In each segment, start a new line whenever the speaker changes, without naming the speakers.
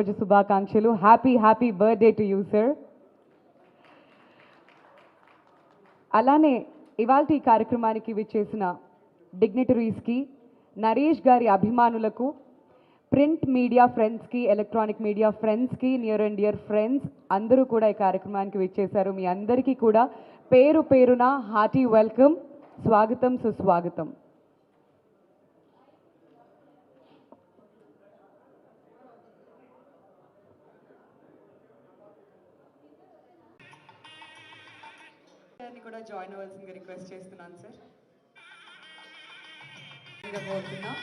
శుభాకాంక్షలు. Happy birthday to you sir. అలానే ఇవాల్టి ఈ కార్యక్రమానికి విచ్చేసిన డిగ్నిటరీస్కి, నరేష్ గారి అభిమానులకు, ప్రింట్ మీడియా ఫ్రెండ్స్కి, ఎలక్ట్రానిక్ మీడియా ఫ్రెండ్స్కి, నియర్ అండ్ డియర్ ఫ్రెండ్స్ అందరూ కూడా ఈ కార్యక్రమానికి విచ్చేశారు. మీ అందరికీ కూడా పేరు పేరున హార్టీ వెల్కమ్, స్వాగతం, సుస్వాగతం. కూడా జాయిన్ అవ్వాల్సిందిగా రిక్వెస్ట్ చేస్తున్నాను సార్. కోరుతున్నాం.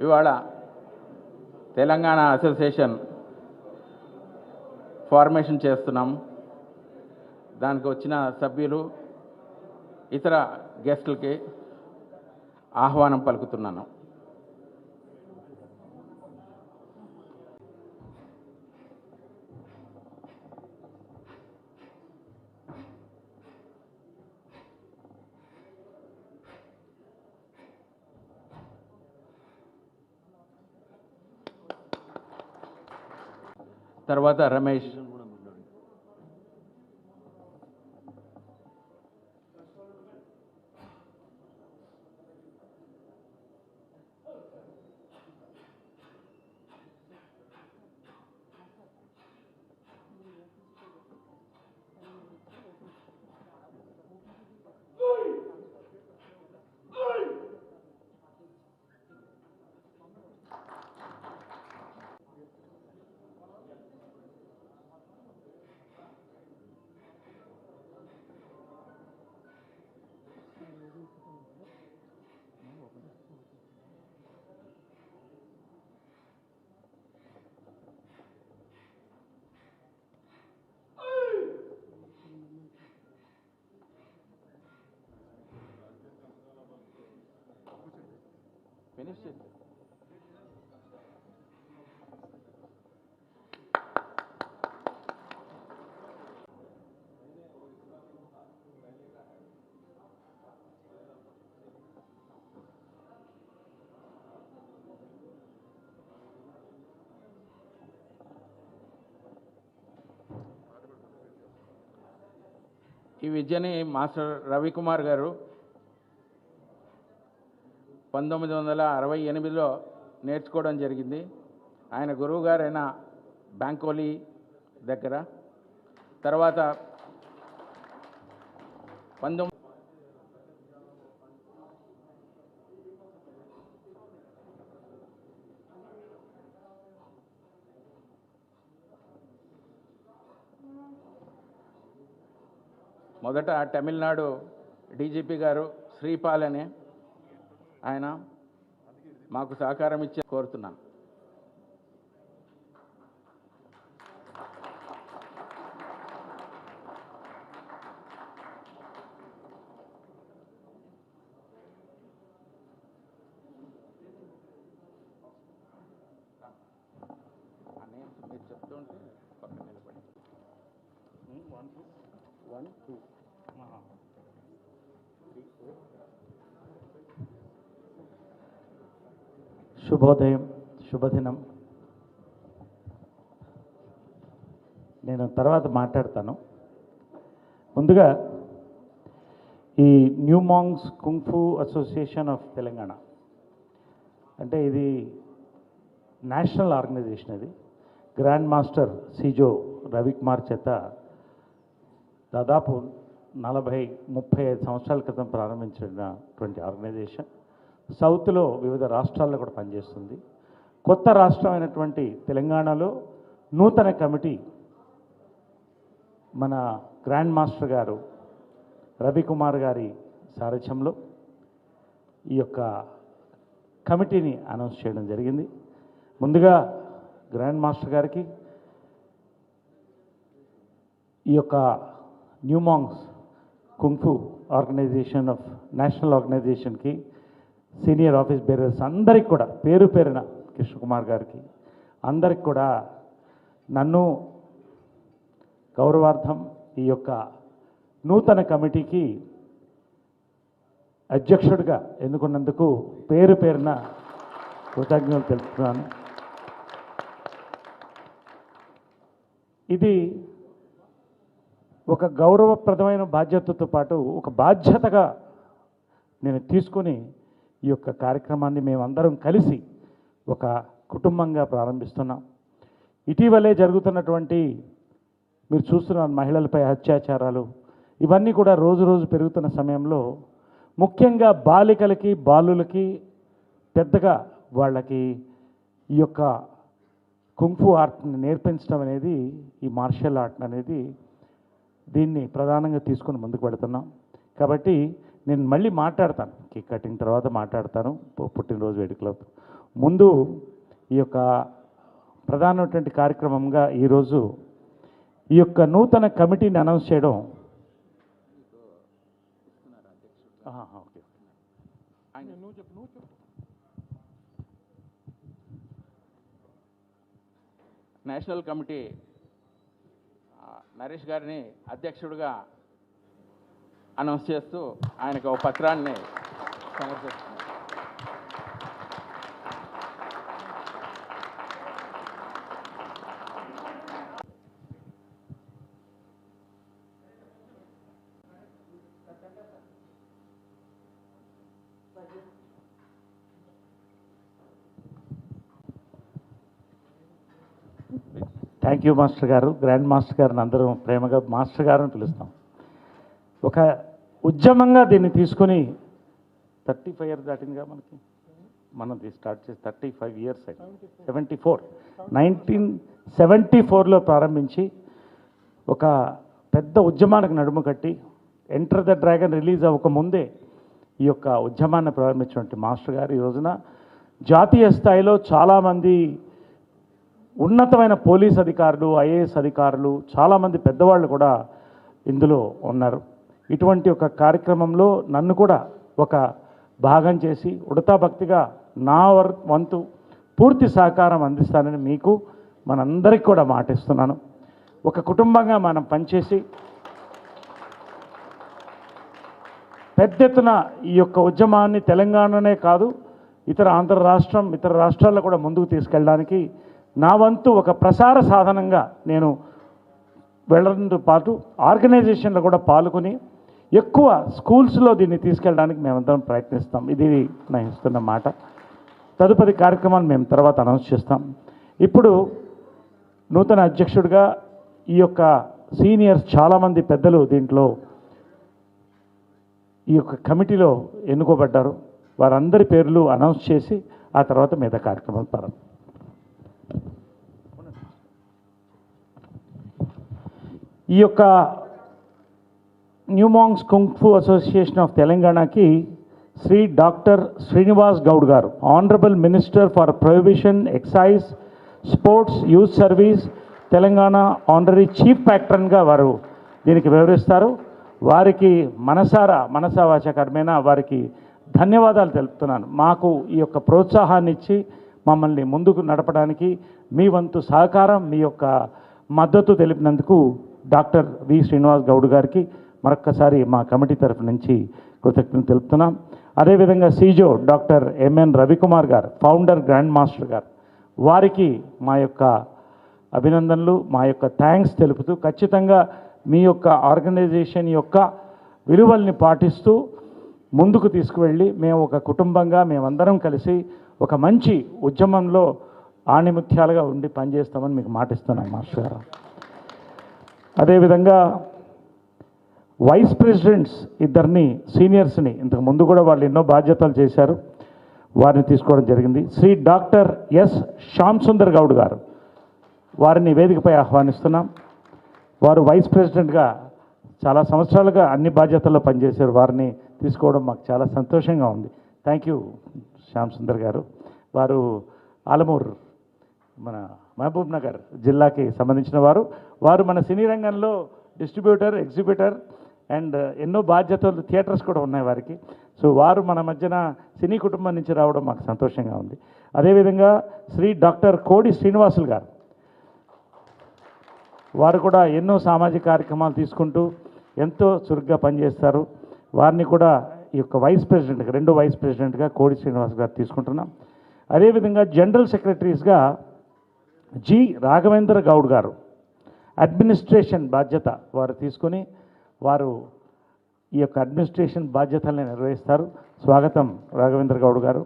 ఇవాళ తెలంగాణ అసోసియేషన్ ఫార్మేషన్ చేస్తున్నాం. దానికి వచ్చిన సభ్యులు ఇతర గెస్టులకి ఆహ్వానం పలుకుతున్నాను. తర్వాత రమేష్, ఫినిష్ చేసి ఈ విద్యని మాస్టర్ రవికుమార్ గారు 1968లో నేర్చుకోవడం జరిగింది. ఆయన గురువు గారైన బ్యాంకోలీ దగ్గర. తర్వాత మొదట తమిళనాడు డీజీపీ గారు శ్రీపాల్ అనే ఆయన మాకు సహకారం ఇచ్చి కోరుతున్నాను. మీరు చెప్తుంటే పక్కన నిలబడి 1 2
శుభోదయం, శుభదినం. నేను తర్వాత మాట్లాడతాను. ముందుగా ఈ new monks kung fu association of Telangana అంటే ఇది నేషనల్ ఆర్గనైజేషన్. ఇది గ్రాండ్ మాస్టర్ సిజో రవికుమార్ చేత దాదాపు 40-35 సంవత్సరాల క్రితం ప్రారంభించినటువంటి ఆర్గనైజేషన్. సౌత్లో వివిధ రాష్ట్రాల్లో కూడా పనిచేస్తుంది. కొత్త రాష్ట్రం అయినటువంటి తెలంగాణలో నూతన కమిటీ మన గ్రాండ్ మాస్టర్ గారు రవికుమార్ గారి సారథ్యంలో ఈ యొక్క కమిటీని అనౌన్స్ చేయడం జరిగింది. ముందుగా గ్రాండ్ మాస్టర్ గారికి ఈ యొక్క new monks kung fu organization of national ఆర్గనైజేషన్కి సీనియర్ ఆఫీస్ బేరర్స్ అందరికి కూడా పేరు పేరున కృష్ణకుమార్ గారికి అందరికి కూడా నన్ను గౌరవార్థం ఈ యొక్క నూతన కమిటీకి అధ్యక్షుడిగా ఎన్నుకున్నందుకు పేరు పేరున కృతజ్ఞతలు తెలుపుతున్నాను. ఇది ఒక గౌరవప్రదమైన బాధ్యతతో పాటు ఒక బాధ్యతగా నేను తీసుకుని ఈ యొక్క కార్యక్రమాన్ని మేమందరం కలిసి ఒక కుటుంబంగా ప్రారంభిస్తున్నాం. ఇటీవలే జరుగుతున్నటువంటి మీరు చూస్తున్న మహిళలపై అత్యాచారాలు ఇవన్నీ కూడా రోజు రోజు పెరుగుతున్న సమయంలో ముఖ్యంగా బాలికలకి బాలులకి పెద్దగా వాళ్ళకి ఈ యొక్క కుంగ్ఫూ ఆర్ట్ని నేర్పించడం అనేది, ఈ మార్షల్ ఆర్ట్ అనేది దీన్ని ప్రధానంగా తీసుకొని ముందుకు పెడుతున్నాం. కాబట్టి నేను మళ్ళీ మాట్లాడతాను, కేక్ కటింగ్ తర్వాత మాట్లాడతాను పుట్టినరోజు వేడుకలో ముందు ఈ యొక్క ప్రధానమైనటువంటి కార్యక్రమంగా ఈరోజు ఈ యొక్క నూతన కమిటీని అనౌన్స్ చేయడం. ఓకే,
నేషనల్ కమిటీ నరేష్ గారిని అధ్యక్షుడిగా అనౌన్స్ చేస్తూ ఆయనకు ఒక పత్రాన్ని సమర్పిస్తున్నారు.
థ్యాంక్ యూ మాస్టర్ గారు. గ్రాండ్ మాస్టర్ గారిని అందరం ప్రేమగా మాస్టర్ గారు అని పిలుస్తాం. ఒక ఉద్యమంగా దీన్ని తీసుకొని 35 ఇయర్స్ దాటిందిగా మనం స్టార్ట్ చేసి 35 ఇయర్స్ అయింది. 1974లో ప్రారంభించి ఒక పెద్ద ఉద్యమానికి నడుము కట్టి ఎంటర్ ద డ్రాగన్ రిలీజ్ అవ్వకముందే ఈ యొక్క ఉద్యమాన్ని ప్రారంభించినటువంటి మాస్టర్ గారు ఈ రోజున జాతీయ స్థాయిలో చాలామంది ఉన్నతమైన పోలీస్ అధికారులు, ఐఏఎస్ అధికారులు, చాలామంది పెద్దవాళ్ళు కూడా ఇందులో ఉన్నారు. ఇటువంటి ఒక కార్యక్రమంలో నన్ను కూడా ఒక భాగం చేసి ఉడతా భక్తిగా నా వంతు పూర్తి సహకారం అందిస్తానని మీకు మనందరికీ కూడా మాటిస్తున్నాను. ఒక కుటుంబంగా మనం పనిచేసి పెద్ద ఎత్తున ఈ యొక్క ఉద్యమాన్ని తెలంగాణనే కాదు ఇతర ఇతర రాష్ట్రాల్లో కూడా ముందుకు తీసుకెళ్ళడానికి నా వంతు ఒక ప్రసార సాధనంగా నేను వెళ్ళడంతో పాటు ఆర్గనైజేషన్లో కూడా పాల్గొని ఎక్కువ స్కూల్స్లో దీన్ని తీసుకెళ్ళడానికి మేమందరం ప్రయత్నిస్తాం. ఇది నేను ఇస్తున్న మాట. తదుపరి కార్యక్రమాన్ని మేము తర్వాత అనౌన్స్ చేస్తాం. ఇప్పుడు నూతన అధ్యక్షుడిగా ఈ యొక్క సీనియర్స్ చాలామంది పెద్దలు దీంట్లో ఈ యొక్క కమిటీలో ఎన్నుకోబడ్డారు. వారందరి పేర్లు అనౌన్స్ చేసి ఆ తర్వాత మిగతా కార్యక్రమాలు ప్రారంభం. ఈ యొక్క new monks kung fu association of తెలంగాణకి శ్రీ డాక్టర్ శ్రీనివాస్ గౌడ్ గారు, honourable minister for prohibition, excise, sports, youth service, Telangana honorary chief ప్యాట్రన్గా వారు దీనికి వివరిస్తారు. వారికి మనసావాచకరమైన వారికి ధన్యవాదాలు తెలుపుతున్నాను. మాకు ఈ యొక్క ప్రోత్సాహాన్ని ఇచ్చి మమ్మల్ని ముందుకు నడపడానికి మీ వంతు సహకారం, మీ యొక్క మద్దతు తెలిపినందుకు డాక్టర్ వి శ్రీనివాస్ గౌడ్ గారికి మరొక్కసారి మా కమిటీ తరఫు నుంచి కృతజ్ఞతలు తెలుపుతున్నాం. అదేవిధంగా సీజో డాక్టర్ ఎంఎన్ రవికుమార్ గారు, ఫౌండర్ గ్రాండ్ మాస్టర్ గారు, వారికి మా యొక్క అభినందనలు, మా యొక్క థ్యాంక్స్ తెలుపుతూ ఖచ్చితంగా మీ యొక్క ఆర్గనైజేషన్ యొక్క విలువల్ని పాటిస్తూ ముందుకు తీసుకువెళ్ళి మేము ఒక కుటుంబంగా మేమందరం కలిసి ఒక మంచి ఉద్యమంలో ఆణిముత్యాలుగా ఉండి పనిచేస్తామని మీకు మాటిస్తున్నాం మాస్టర్ గారు. అదేవిధంగా వైస్ ప్రెసిడెంట్స్ ఇద్దరిని సీనియర్స్ని ఇంతకు ముందు కూడా వాళ్ళు ఎన్నో బాధ్యతలు చేశారు, వారిని తీసుకోవడం జరిగింది. శ్రీ డాక్టర్ ఎస్ శ్యామ్ సుందర్ గౌడ్ గారు, వారిని వేదికపై ఆహ్వానిస్తున్నాం. వారు వైస్ ప్రెసిడెంట్గా చాలా సంవత్సరాలుగా అన్ని బాధ్యతల్లో పనిచేశారు. వారిని తీసుకోవడం మాకు చాలా సంతోషంగా ఉంది. థ్యాంక్ యూ శ్యామ్ సుందర్ గారు. వారు ఆలమూరు మన మహబూబ్ నగర్ జిల్లాకి సంబంధించిన వారు మన సినీ రంగంలో డిస్ట్రిబ్యూటర్, ఎగ్జిబ్యూటర్ అండ్ ఎన్నో బాధ్యతలు, థియేటర్స్ కూడా ఉన్నాయి వారికి. సో వారు మన మధ్యన సినీ కుటుంబం నుంచి రావడం మాకు సంతోషంగా ఉంది. అదేవిధంగా శ్రీ డాక్టర్ కోడి శ్రీనివాసులు గారు, వారు కూడా ఎన్నో సామాజిక కార్యక్రమాలు తీసుకుంటూ ఎంతో చురుగ్గా పనిచేస్తారు. వారిని కూడా ఈ యొక్క రెండో వైస్ ప్రెసిడెంట్గా కోడి శ్రీనివాస్ గారు తీసుకుంటున్నాం. అదేవిధంగా జనరల్ సెక్రటరీస్గా జి రాఘవేంద్ర గౌడ్ గారు, అడ్మినిస్ట్రేషన్ బాధ్యత వారు తీసుకొని వారు ఈ యొక్క అడ్మినిస్ట్రేషన్ బాధ్యతల్ని నిర్వహిస్తారు. స్వాగతం రాఘవేంద్ర గౌడ్ గారు.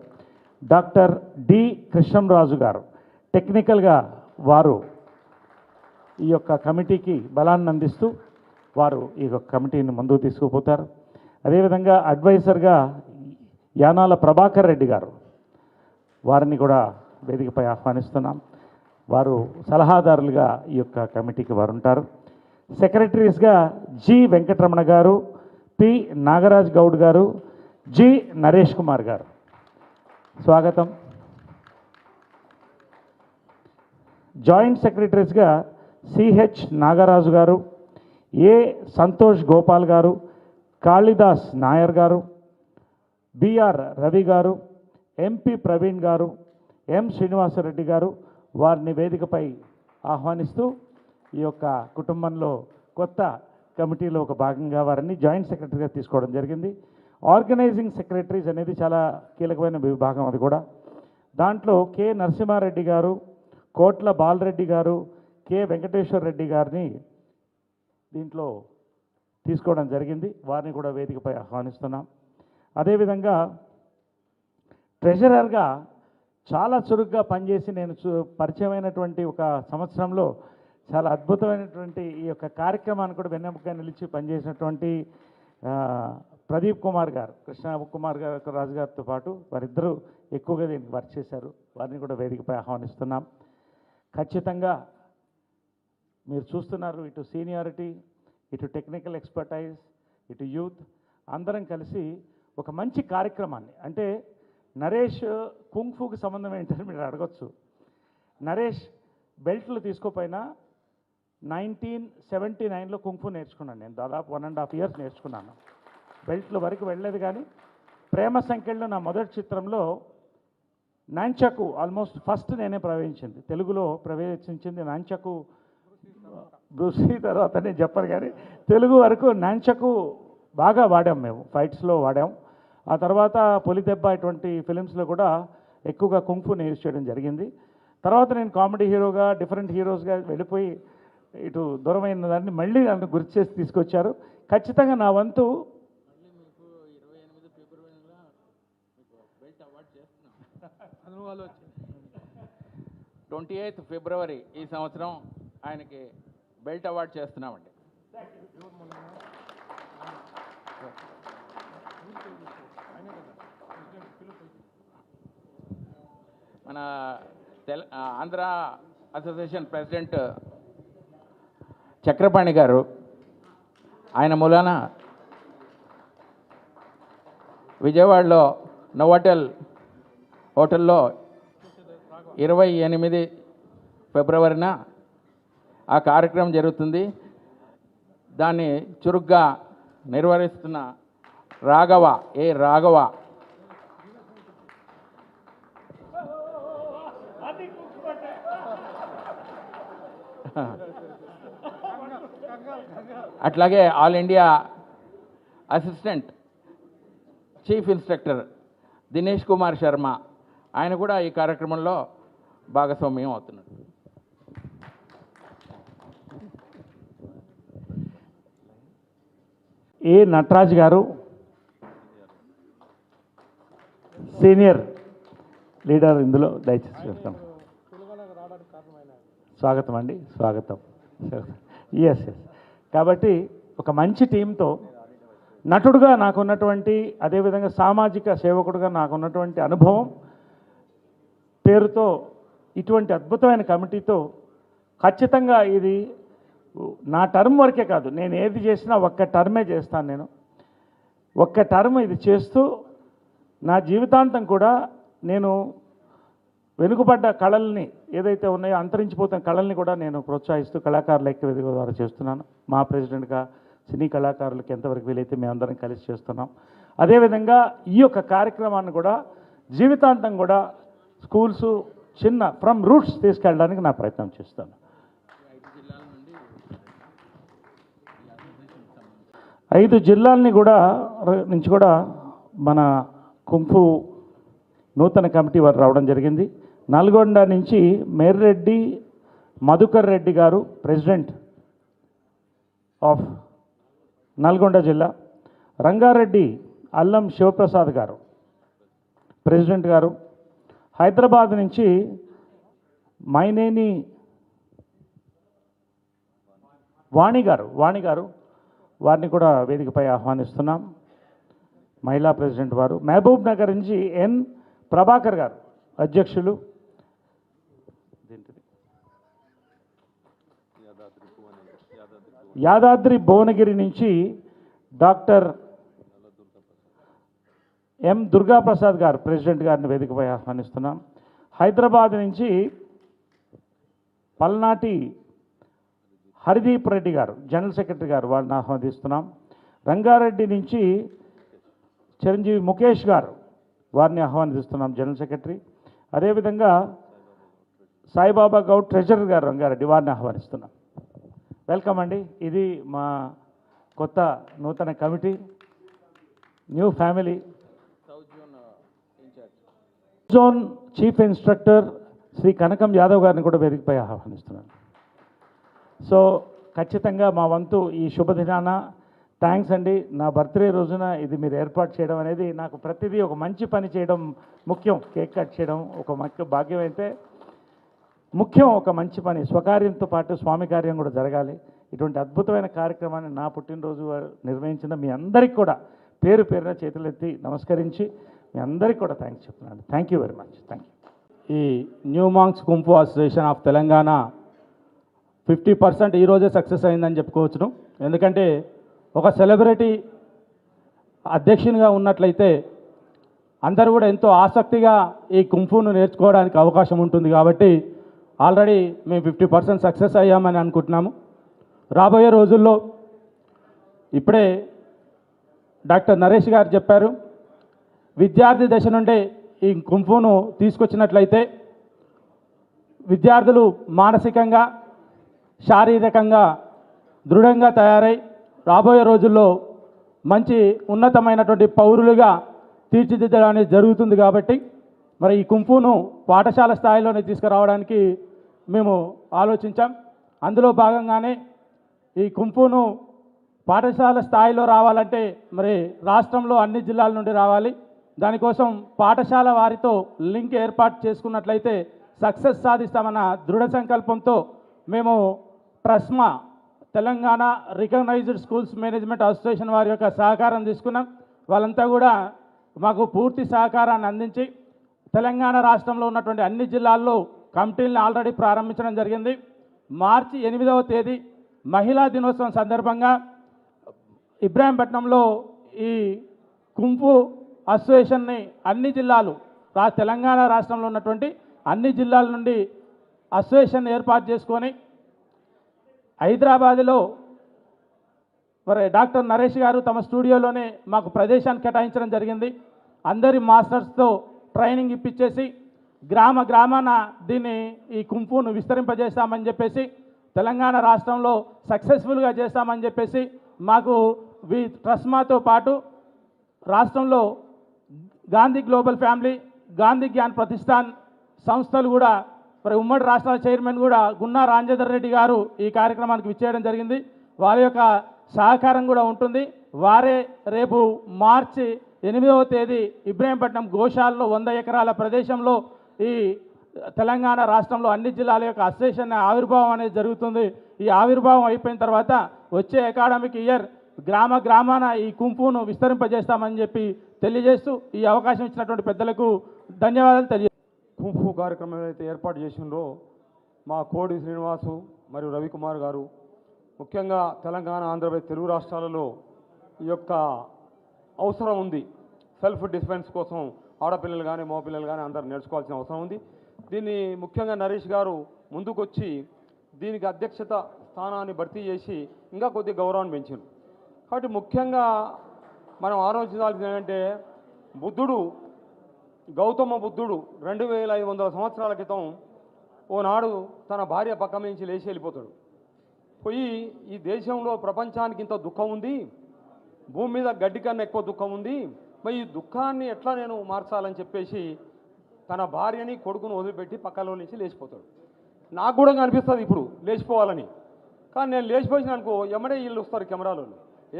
డాక్టర్ డి కృష్ణంరాజు గారు, టెక్నికల్గా వారు ఈ యొక్క కమిటీకి బలాన్ని అందిస్తూ వారు ఈ యొక్క కమిటీని ముందుకు తీసుకుపోతారు. అదేవిధంగా అడ్వైజర్గా యానాల ప్రభాకర్ రెడ్డి గారు, వారిని కూడా వేదికపై ఆహ్వానిస్తున్నాం. వారు సలహాదారులుగా ఈ యొక్క కమిటీకి వారు ఉంటారు. సెక్రటరీస్గా జి వెంకటరమణ గారు, పి నాగరాజ్ గౌడ్ గారు, జి నరేష్ కుమార్ గారు. స్వాగతం. జాయింట్ సెక్రటరీస్గా సిహెచ్ నాగరాజు గారు, ఏ సంతోష్ గోపాల్ గారు, కాళిదాస్ నాయర్ గారు, బిఆర్ రవి గారు, ఎంపీ ప్రవీణ్ గారు, ఎం శ్రీనివాసరెడ్డి గారు, వారిని వేదికపై ఆహ్వానిస్తూ ఈ యొక్క కుటుంబంలో కొత్త కమిటీలో ఒక భాగంగా వారిని జాయింట్ సెక్రటరీగా తీసుకోవడం జరిగింది. ఆర్గనైజింగ్ సెక్రటరీస్ అనేది చాలా కీలకమైన విభాగం. అది కూడా దాంట్లో కె నరసింహారెడ్డి గారు, కోట్ల బాలరెడ్డి గారు, కె వెంకటేశ్వర రెడ్డి గారిని దీంట్లో తీసుకోవడం జరిగింది. వారిని కూడా వేదికపై ఆహ్వానిస్తున్నాం. అదేవిధంగా ట్రెజరర్గా చాలా చురుగ్గా పనిచేసి నేను పరిచయమైనటువంటి ఒక సంవత్సరంలో చాలా అద్భుతమైనటువంటి ఈ యొక్క కార్యక్రమాన్ని కూడా వెన్నెముకగా నిలిచి పనిచేసినటువంటి ప్రదీప్ కుమార్ గారు, కృష్ణ కుమార్ గారు రాజు గారితో పాటు వారిద్దరూ ఎక్కువగా దీనికి వర్క్ చేశారు. వారిని కూడా వేదికపై ఆహ్వానిస్తున్నాం. ఖచ్చితంగా మీరు చూస్తున్నారు, ఇటు సీనియారిటీ, ఇటు టెక్నికల్ ఎక్స్పర్టైజ్, ఇటు యూత్ అందరం కలిసి ఒక మంచి కార్యక్రమాన్ని, అంటే నరేష్ కుంగ్ఫూకి సంబంధం ఏంటని మీరు అడగచ్చు. నరేష్ బెల్ట్లు తీసుకోపోయినా 1979లో కుంగ్ఫూ నేర్చుకున్నాను. నేను దాదాపు 1.5 years నేర్చుకున్నాను. బెల్ట్ల వరకు వెళ్ళలేదు. కానీ ప్రేమ సంఖ్యలో నా మొదటి చిత్రంలో నాంచకు ఆల్మోస్ట్ ఫస్ట్ నేనే ప్రవేశించింది, తెలుగులో ప్రవేశించింది నాంచకు. బ్రూసీ తర్వాత నేను చెప్పను, కానీ తెలుగు వరకు నాంచకు బాగా వాడాం మేము, ఫైట్స్లో వాడాం. ఆ తర్వాత పొలిదెబ్బ ఇటువంటి ఫిలిమ్స్లో కూడా ఎక్కువగా కుంగ్ఫూ యూజ్ చేయడం జరిగింది. తర్వాత నేను కామెడీ హీరోగా, డిఫరెంట్ హీరోస్గా వెళ్ళిపోయి ఇటు దూరమైన దాన్ని మళ్ళీ నన్ను గుర్తు చేసి తీసుకొచ్చారు. ఖచ్చితంగా నా వంతు
28th ఫిబ్రవరి ఈ సంవత్సరం ఆయనకి బెల్ట్ అవార్డు చేస్తున్నామండి. మన ఆంధ్ర అసోసియేషన్ ప్రెసిడెంట్ చక్రపాణి గారు, ఆయన మూలాన విజయవాడలో నోవాటెల్ హోటల్లో 28 ఫిబ్రవరిన ఆ కార్యక్రమం జరుగుతుంది. దాన్ని చురుగ్గా నిర్వహిస్తున్న రాఘవ అట్లాగే all India assistant chief instructor Dinesh Kumar Sharma, ఆయన కూడా ఈ కార్యక్రమంలో భాగస్వామ్యం అవుతున్నారు.
ఏ నటరాజ్ గారు, సీనియర్ లీడర్, ఇందులో దయచేసి చెప్తాం. స్వాగతం అండి, స్వాగతం. ఎస్. కాబట్టి ఒక మంచి టీంతో నటుడుగా నాకున్నటువంటి, అదేవిధంగా సామాజిక సేవకుడుగా నాకున్నటువంటి అనుభవం పేరుతో ఇటువంటి అద్భుతమైన కమిటీతో ఖచ్చితంగా ఇది నా టర్మ్ వరకే కాదు, నేను ఏది చేసినా ఒక్క టర్మే చేస్తాను. నేను ఒక్క టర్మ్ ఇది చేస్తూ నా జీవితాంతం కూడా నేను వెనుకబడ్డ కళల్ని ఏదైతే ఉన్నాయో, అంతరించిపోతున్న కళల్ని కూడా నేను ప్రోత్సహిస్తూ కళాకారుల ఐక్యవేదిక ద్వారా చేస్తున్నాను. మా ప్రెసిడెంట్గా సినీ కళాకారులకు ఎంతవరకు వీలైతే మేమందరం కలిసి చేస్తున్నాం. అదేవిధంగా ఈ యొక్క కార్యక్రమాన్ని కూడా జీవితాంతం కూడా స్కూల్స్ చిన్న ఫ్రమ్ రూట్స్ తీసుకెళ్ళడానికి నా ప్రయత్నం చేస్తాను. 5 జిల్లాలని కూడా నుంచి కూడా మన కుంఫు నూతన కమిటీ వారు రావడం జరిగింది. నల్గొండ నుంచి మేర్రెడ్డి మధుకర్ రెడ్డి గారు, ప్రెసిడెంట్ ఆఫ్ నల్గొండ జిల్లా. రంగారెడ్డి అల్లం శివప్రసాద్ గారు, ప్రెసిడెంట్ గారు. హైదరాబాద్ నుంచి మైనేని వాణి గారు, వారిని కూడా వేదికపై ఆహ్వానిస్తున్నాం, మహిళా ప్రెసిడెంట్ వారు. మహబూబ్ నగర్ నుంచి ఎన్ ప్రభాకర్ గారు, అధ్యక్షులు. యాదాద్రి భువనగిరి నుంచి డాక్టర్ ఎం దుర్గాప్రసాద్ గారు, ప్రెసిడెంట్ గారిని వేదికపై ఆహ్వానిస్తున్నాం. హైదరాబాద్ నుంచి పల్నాటి హరిదీప్ రెడ్డి గారు జనరల్ సెక్రటరీ గారు, వారిని ఆహ్వానిస్తున్నాం. రంగారెడ్డి నుంచి చిరంజీవి ముఖేష్ గారు, వారిని ఆహ్వానిస్తున్నాం జనరల్ సెక్రటరీ. అదేవిధంగా సాయిబాబా గౌడ్ ట్రెజరర్ గారు రంగారెడ్డి, వారిని ఆహ్వానిస్తున్నాం. వెల్కమ్ అండి. ఇది మా కొత్త నూతన committee, new family. Zone chief instructor Shri Kanakam Yadav గారిని కూడా వేదికపై ఆహ్వానిస్తున్నాను. సో ఖచ్చితంగా మా వంతు ఈ శుభదినాన థ్యాంక్స్ అండి. నా బర్త్డే రోజున ఇది మీరు ఏర్పాటు చేయడం అనేది నాకు ప్రతిదీ ఒక మంచి పని చేయడం ముఖ్యం. కేక్ కట్ చేయడం ఒక ముఖ్య భాగ్యం అయితే ముఖ్యం, ఒక మంచి పని. స్వకార్యంతో పాటు స్వామి కార్యం కూడా జరగాలి. ఇటువంటి అద్భుతమైన కార్యక్రమాన్ని నా పుట్టినరోజు నిర్వహించిన మీ అందరికీ కూడా పేరు పేరున చేతులెత్తి నమస్కరించి మీ అందరికీ కూడా థ్యాంక్స్ చెప్తున్నాను. Thank you very much. Thank you.
ఈ new monks kung fu association of Telangana 50% ఈరోజే సక్సెస్ అయిందని చెప్పుకోవచ్చును. ఎందుకంటే ఒక సెలబ్రిటీ అధ్యక్షునిగా ఉన్నట్లయితే అందరూ కూడా ఎంతో ఆసక్తిగా ఈ కుంఫును నేర్చుకోవడానికి అవకాశం ఉంటుంది. కాబట్టి ఆల్రెడీ మేము 50% సక్సెస్ అయ్యామని అనుకుంటున్నాము. రాబోయే రోజుల్లో ఇప్పుడే డాక్టర్ నరేష్ గారు చెప్పారు, విద్యార్థి దశ నుండే ఈ కుంఫును తీసుకొచ్చినట్లయితే విద్యార్థులు మానసికంగా శారీరకంగా దృఢంగా తయారై రాబోయే రోజుల్లో మంచి ఉన్నతమైనటువంటి పౌరులుగా తీర్చిదిద్దడం అనేది జరుగుతుంది. కాబట్టి మరి ఈ కుంఫును పాఠశాల స్థాయిలోనే తీసుకురావడానికి మేము ఆలోచించాం. అందులో భాగంగానే ఈ కుంఫును పాఠశాల స్థాయిలో రావాలంటే మరి రాష్ట్రంలో అన్ని జిల్లాల నుండి రావాలి. దానికోసం పాఠశాల వారితో లింక్ ఏర్పాటు చేసుకున్నట్లయితే సక్సెస్ సాధిస్తామన్న దృఢ సంకల్పంతో మేము Trusma Telangana recognised schools management association వారి యొక్క సహకారం తీసుకున్నాం. వాళ్ళంతా కూడా మాకు పూర్తి సహకారాన్ని అందించి తెలంగాణ రాష్ట్రంలో ఉన్నటువంటి అన్ని జిల్లాల్లో కమిటీలను ఆల్రెడీ ప్రారంభించడం జరిగింది. మార్చి 8వ తేదీ మహిళా దినోత్సవం సందర్భంగా ఇబ్రాహీంపట్నంలో ఈ కుంఫు అసోసియేషన్ని అన్ని జిల్లాలు తెలంగాణ రాష్ట్రంలో ఉన్నటువంటి అన్ని జిల్లాల నుండి అసోసియేషన్ ఏర్పాటు చేసుకొని హైదరాబాదులో మరి డాక్టర్ నరేష్ గారు తమ స్టూడియోలోనే మాకు ప్రదేశాన్ని కేటాయించడం జరిగింది. అందరి మాస్టర్స్తో ట్రైనింగ్ ఇప్పించేసి గ్రామాన దీన్ని ఈ కుంఫును విస్తరింపజేస్తామని చెప్పేసి తెలంగాణ రాష్ట్రంలో సక్సెస్ఫుల్గా చేస్తామని చెప్పేసి మాకు ట్రస్మాతో పాటు రాష్ట్రంలో గాంధీ గ్లోబల్ ఫ్యామిలీ, గాంధీ జ్ఞాన్ ప్రతిష్టాన్ సంస్థలు కూడా మరి ఉమ్మడి రాష్ట్రాల చైర్మన్ కూడా గున్నా రాంజేందర్ రెడ్డి గారు ఈ కార్యక్రమానికి విచ్చేయడం జరిగింది. వారి యొక్క సహకారం కూడా ఉంటుంది. వారే రేపు మార్చి 8వ తేదీ ఇబ్రాహీంపట్నం గోశాలలో 100 ఎకరాల ప్రదేశంలో ఈ తెలంగాణ రాష్ట్రంలో అన్ని జిల్లాల యొక్క అసోసియేషన్ ఆవిర్భావం అనేది జరుగుతుంది. ఈ ఆవిర్భావం అయిపోయిన తర్వాత వచ్చే అకాడమిక్ ఇయర్ గ్రామాన ఈ కుంఫును విస్తరింపజేస్తామని చెప్పి తెలియజేస్తూ ఈ అవకాశం ఇచ్చినటువంటి పెద్దలకు ధన్యవాదాలు తెలియ.
కుంఫు కార్యక్రమం ఏదైతే ఏర్పాటు చేసిండ్రో మా కోడి శ్రీనివాసు మరియు రవికుమార్ గారు, ముఖ్యంగా తెలంగాణ, ఆంధ్రప్రదేశ్, తెలుగు రాష్ట్రాలలో ఈ యొక్క అవసరం ఉంది. సెల్ఫ్ డిఫెన్స్ కోసం ఆడపిల్లలు కానీ మగపిల్లలు కానీ అందరూ నేర్చుకోవాల్సిన అవసరం ఉంది. దీన్ని ముఖ్యంగా నరేష్ గారు ముందుకొచ్చి దీనికి అధ్యక్షత స్థానాన్ని భర్తీ చేసి ఇంకా కొద్ది గౌరవాన్ని పెంచారు. కాబట్టి ముఖ్యంగా మనం ఆలోచించాల్సింది ఏంటంటే గౌతమ బుద్ధుడు 2500 సంవత్సరాల క్రితం ఓనాడు తన భార్య పక్క నుంచి లేచి వెళ్ళిపోతాడు. పోయి ఈ దేశంలో ప్రపంచానికి ఇంత దుఃఖం ఉంది, భూమి మీద గడ్డి కన్నా ఎక్కువ దుఃఖం ఉంది, మరి ఈ దుఃఖాన్ని ఎట్లా నేను మార్చాలని చెప్పేసి తన భార్యని కొడుకును వదిలిపెట్టి పక్కలో నుంచి లేచిపోతాడు. నాకు కూడా అనిపిస్తుంది ఇప్పుడు లేచిపోవాలని. కానీ నేను లేచిపోయిన అనుకో ఎమ్మడే వీళ్ళు వస్తారు కెమెరాలో,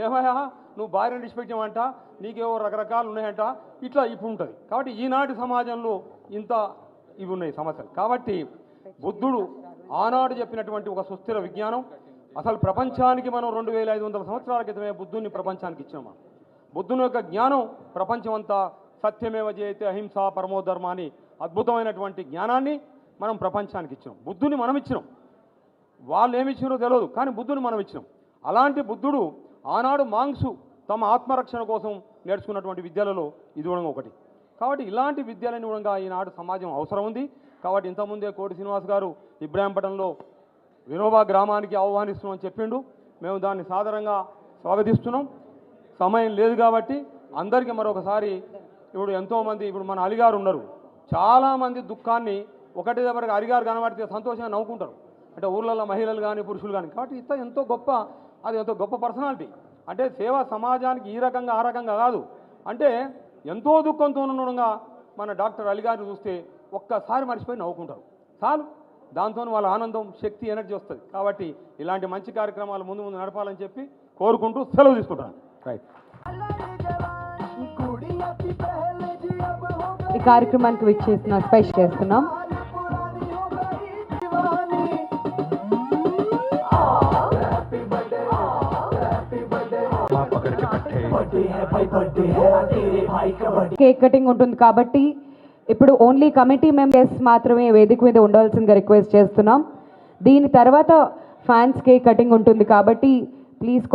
ఏమయ్యా నువ్వు భార్యను డిస్పెక్ట్ నీకేవో రకరకాలు ఉన్నాయంట, ఇట్లా ఇప్పుడు ఉంటుంది. కాబట్టి ఈనాటి సమాజంలో ఇంత ఇవి ఉన్నాయి సమస్యలు. కాబట్టి బుద్ధుడు ఆనాడు చెప్పినటువంటి ఒక సుస్థిర విజ్ఞానం అసలు ప్రపంచానికి మనం 2500 సంవత్సరాల క్రితమే బుద్ధుని ప్రపంచానికి ఇచ్చినాం. బుద్ధుని యొక్క జ్ఞానం ప్రపంచం అంతా సత్యమేవ జయతే అహింస పరమోధర్మ అని అద్భుతమైనటువంటి జ్ఞానాన్ని మనం ప్రపంచానికి ఇచ్చినాం. బుద్ధుని మనం ఇచ్చినాం, వాళ్ళు ఏమి ఇచ్చినారో తెలియదు, కానీ బుద్ధుని మనం ఇచ్చినాం. అలాంటి బుద్ధుడు ఆనాడు మాంగ్సు తమ ఆత్మరక్షణ కోసం నేర్చుకున్నటువంటి విద్యలలో ఇది కూడా ఒకటి. కాబట్టి ఇలాంటి విద్యలని కూడా ఈనాడు సమాజం అవసరం ఉంది. కాబట్టి ఇంతకుముందే కోటి శ్రీనివాస్ గారు ఇబ్రాహీంపట్నంలో వినోబా గ్రామానికి ఆహ్వానిస్తున్నామని చెప్పిండు. మేము దాన్ని సాదరంగా స్వాగతిస్తున్నాం. సమయం లేదు కాబట్టి అందరికీ మరొకసారి ఇప్పుడు ఎంతోమంది ఇప్పుడు మన అలిగారు ఉన్నారు, చాలామంది దుఃఖాన్ని ఒకటి దగ్గరకు అలిగారు కనబడితే సంతోషంగా నవ్వుకుంటారు. అంటే ఊర్లలో మహిళలు కానీ పురుషులు కానీ. కాబట్టి ఎంతో గొప్ప, అది ఎంతో గొప్ప పర్సనాలిటీ. అంటే సేవ సమాజానికి ఈ రకంగా ఆ రకంగా కాదు, అంటే ఎంతో దుఃఖంతో ఉండగా మన డాక్టర్ అలిగారిని చూస్తే ఒక్కసారి మర్చిపోయి నవ్వుకుంటారు చాలు. దాంతో వాళ్ళ ఆనందం, శక్తి, ఎనర్జీ వస్తుంది. కాబట్టి ఇలాంటి మంచి కార్యక్రమాలు ముందు ముందు నడపాలని చెప్పి కోరుకుంటూ సెలవు తీసుకుంటాను. రైట్.
ఈ కార్యక్రమానికి విచ్చేసిన స్పెషల్ చేస్తున్నాం. కేక్ కటింగ్ ఉంటుంది కాబట్టి ఇప్పుడు ఓన్లీ కమిటీ మెంబర్స్ మాత్రమే వేదిక మీద ఉండాల్సిందిగా రిక్వెస్ట్ చేస్తున్నాం. దీని తర్వాత ఫ్యాన్స్ కేక్ కటింగ్ ఉంటుంది కాబట్టి please.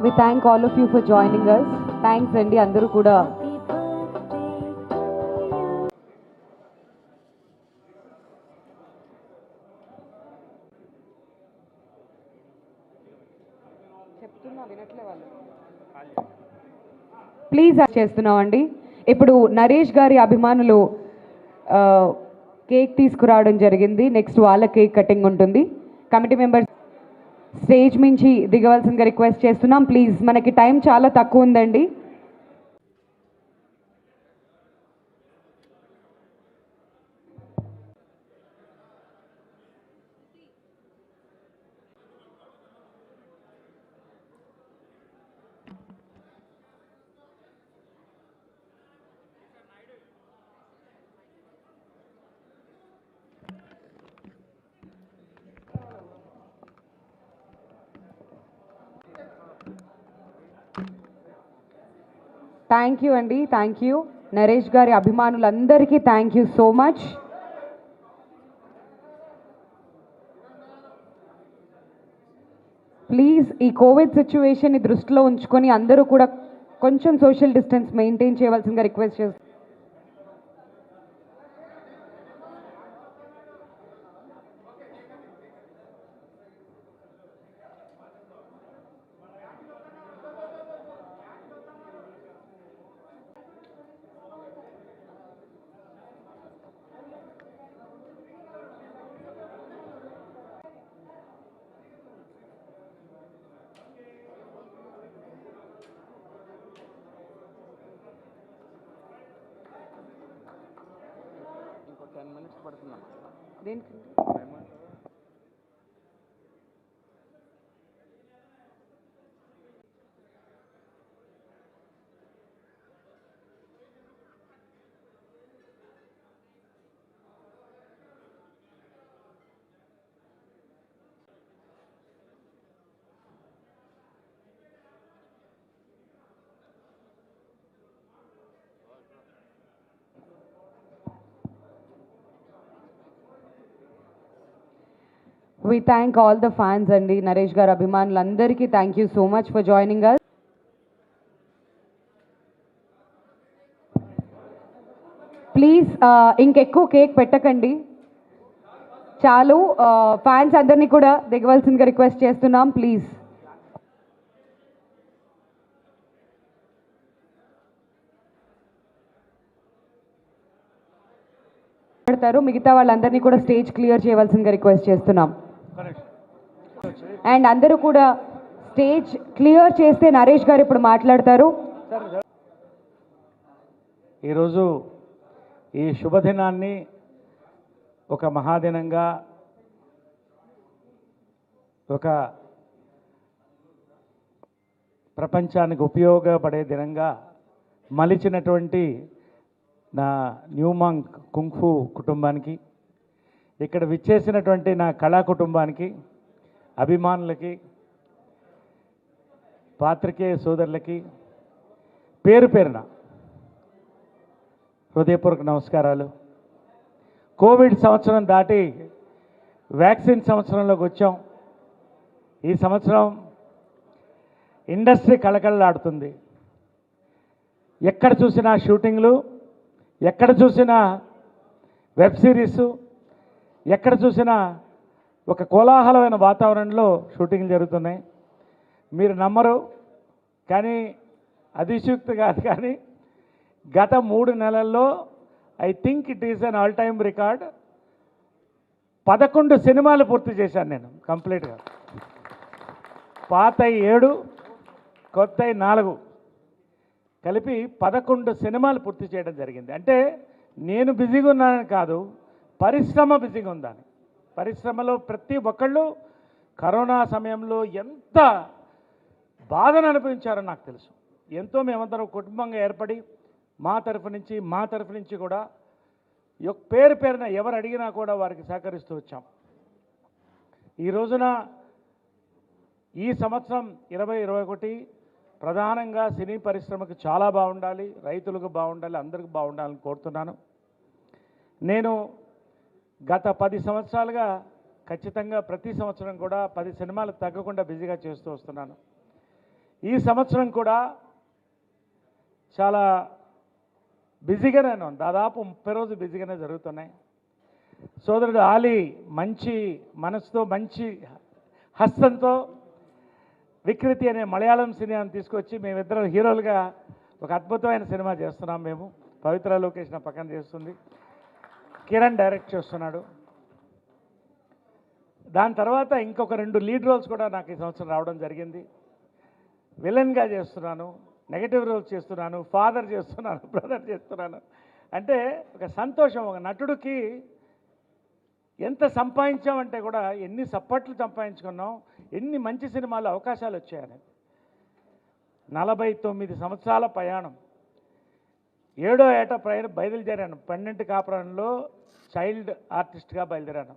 We thank all of you for joining us. Thanks అండి అందరూ కూడా. ప్లీజ్ చేస్తున్నామండి. ఇప్పుడు నరేష్ గారి అభిమానులు కేక్ తీసుకురావడం జరిగింది. నెక్స్ట్ వాళ్ళ కేక్ కటింగ్ ఉంటుంది. కమిటీ మెంబర్స్ స్టేజ్ నుంచి దిగవలసిందిగా రిక్వెస్ట్ చేస్తున్నాం. ప్లీజ్, మనకి టైం చాలా తక్కువ ఉందండి. థ్యాంక్ యూ అండి, థ్యాంక్ యూ. నరేష్ గారి అభిమానులందరికీ thank you so much. Please ఈ కోవిడ్ సిచ్యువేషన్ని దృష్టిలో ఉంచుకొని అందరూ కూడా కొంచెం సోషల్ డిస్టెన్స్ మెయింటైన్ చేయవలసిందిగా రిక్వెస్ట్ చేస్తున్నాను.
ఇంకో 10 minutes పడుతుందమ్మా.
దేనికి? We thank all the fans and Naresh gar abhimanulandariki thank you so much for joining us. Please ఇంకెక్కువ కేక్ పెట్టకండి చాలు. ఫ్యాన్స్ అందరినీ కూడా దిగవలసిందిగా రిక్వెస్ట్ చేస్తున్నాం ప్లీజ్. మాట్లాడతారు. మిగతా వాళ్ళందరినీ కూడా స్టేజ్ క్లియర్ చేయవలసిందిగా రిక్వెస్ట్ చేస్తున్నాం. అండ్ అందరూ కూడా స్టేజ్ క్లియర్ చేస్తే నరేష్ గారు ఇప్పుడు మాట్లాడతారు.
ఈరోజు ఈ శుభదినాన్ని ఒక మహాదినంగా, ఒక ప్రపంచానికి ఉపయోగపడే దినంగా మలిచినటువంటి నా న్యూమాంగ్ కుంగ్ఫు కుటుంబానికి, ఇక్కడ విచ్చేసినటువంటి నా కళా కుటుంబానికి, అభిమానులకి, పాత్రికేయ సోదరులకి పేరు పేరున హృదయపూర్వక నమస్కారాలు. కోవిడ్ సంవత్సరం దాటి వ్యాక్సిన్ సంవత్సరంలోకి వచ్చాం. ఈ సంవత్సరం ఇండస్ట్రీ కళకళలాడుతుంది. ఎక్కడ చూసినా షూటింగ్లు, ఎక్కడ చూసినా వెబ్ సిరీసు, ఎక్కడ చూసినా ఒక కోలాహలమైన వాతావరణంలో షూటింగ్లు జరుగుతున్నాయి. మీరు నమ్మరు, కానీ అతిశయోక్తి కాదు, కానీ గత 3 నెలల్లో I think it is an all time record. 11 సినిమాలు పూర్తి చేశాను నేను కంప్లీట్గా. పాత 7, కొత్త 4 కలిపి 11 సినిమాలు పూర్తి చేయడం జరిగింది. అంటే నేను బిజీగా ఉన్నానని కాదు, పరిశ్రమ బిజీగా ఉందని. పరిశ్రమలో ప్రతి ఒక్కళ్ళు కరోనా సమయంలో ఎంత బాధను అనుభవించారో నాకు తెలుసు. ఎంతో మేమందరం కుటుంబంగా ఏర్పడి మా తరఫు నుంచి కూడా పేరు పేరున ఎవరు అడిగినా కూడా వారికి సహకరిస్తూ వచ్చాం. ఈ రోజున ఈ సంవత్సరం 2021 ప్రధానంగా సినీ పరిశ్రమకు చాలా బాగుండాలి, రైతులకు బాగుండాలి, అందరికీ బాగుండాలని కోరుతున్నాను. నేను గత 10 సంవత్సరాలుగా ఖచ్చితంగా ప్రతి సంవత్సరం కూడా 10 సినిమాలు తగ్గకుండా బిజీగా చేస్తూ వస్తున్నాను. ఈ సంవత్సరం కూడా చాలా బిజీగానే ఉన్నాను. దాదాపు 30 రోజులు బిజీగానే జరుగుతున్నాయి. సోదరుడు ఆలీ మంచి మనసుతో, మంచి హస్తంతో వికృతి అనే మలయాళం సినిమాని తీసుకొచ్చి మేమిద్దరం హీరోలుగా ఒక అద్భుతమైన సినిమా చేస్తున్నాం. మేము పవిత్ర లోకేష్ నా పక్కన చేస్తుంది, కిరణ్ డైరెక్ట్ చేస్తున్నాడు. దాని తర్వాత ఇంకొక 2 లీడ్ రోల్స్ కూడా నాకు ఈ సంవత్సరం రావడం జరిగింది. విలన్గా చేస్తున్నాను, నెగటివ్ రోల్స్ చేస్తున్నాను, ఫాదర్ చేస్తున్నాను, బ్రదర్ చేస్తున్నాను. అంటే ఒక సంతోషం. ఒక నటుడికి ఎంత సంపాదించామంటే కూడా ఎన్ని సప్పట్లు సంపాదించుకున్నాం, ఎన్ని మంచి సినిమాలు అవకాశాలు వచ్చాయని. 49 సంవత్సరాల ప్రయాణం, 7వ ఏట బయలుదేరాను. 12 కాపురంలో చైల్డ్ ఆర్టిస్ట్గా బయలుదేరాను.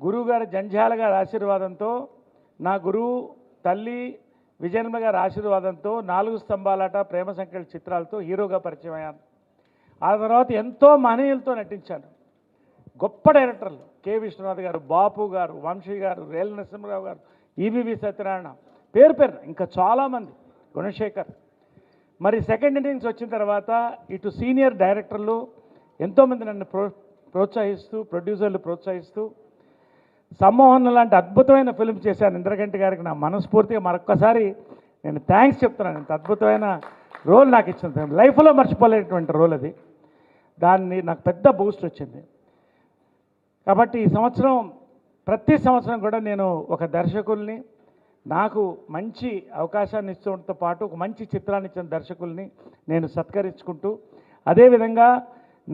గురువుగారు జంధ్యాల గారి ఆశీర్వాదంతో, నా గురువు తల్లి విజయన్మ గారి ఆశీర్వాదంతో 4 స్తంభాలాట, ప్రేమ సంఖ్యల చిత్రాలతో హీరోగా పరిచయం అయ్యాను. ఆ తర్వాత ఎంతో మహనీయులతో నటించాను. గొప్ప డైరెక్టర్లు కె విశ్వనాథ్ గారు, బాపు గారు, వంశీ గారు, రేల్ నరసింహరావు గారు, ఈబీవి సత్యనారాయణ, పేరు ఇంకా చాలామంది, గుణశేఖర్. మరి సెకండ్ ఇన్నింగ్స్ వచ్చిన తర్వాత ఇటు సీనియర్ డైరెక్టర్లు ఎంతోమంది నన్ను ప్రోత్సహిస్తూ, ప్రొడ్యూసర్లు ప్రోత్సహిస్తూ సమ్మోహన్ లాంటి అద్భుతమైన ఫిల్మ్ చేశాను. ఇంద్రగంటి గారికి నా మనస్ఫూర్తిగా మరొక్కసారి నేను థ్యాంక్స్ చెప్తున్నాను. ఇంత అద్భుతమైన రోల్ నాకు ఇచ్చిన, లైఫ్లో మర్చిపోలేనటువంటి రోల్ అది. దాన్ని నాకు పెద్ద బూస్ట్ వచ్చింది. కాబట్టి ఈ సంవత్సరం, ప్రతి సంవత్సరం కూడా నేను ఒక దర్శకుల్ని, నాకు మంచి అవకాశాన్ని ఇచ్చడంతో పాటు ఒక మంచి చిత్రాన్ని ఇచ్చిన దర్శకుల్ని నేను సత్కరించుకుంటూ, అదేవిధంగా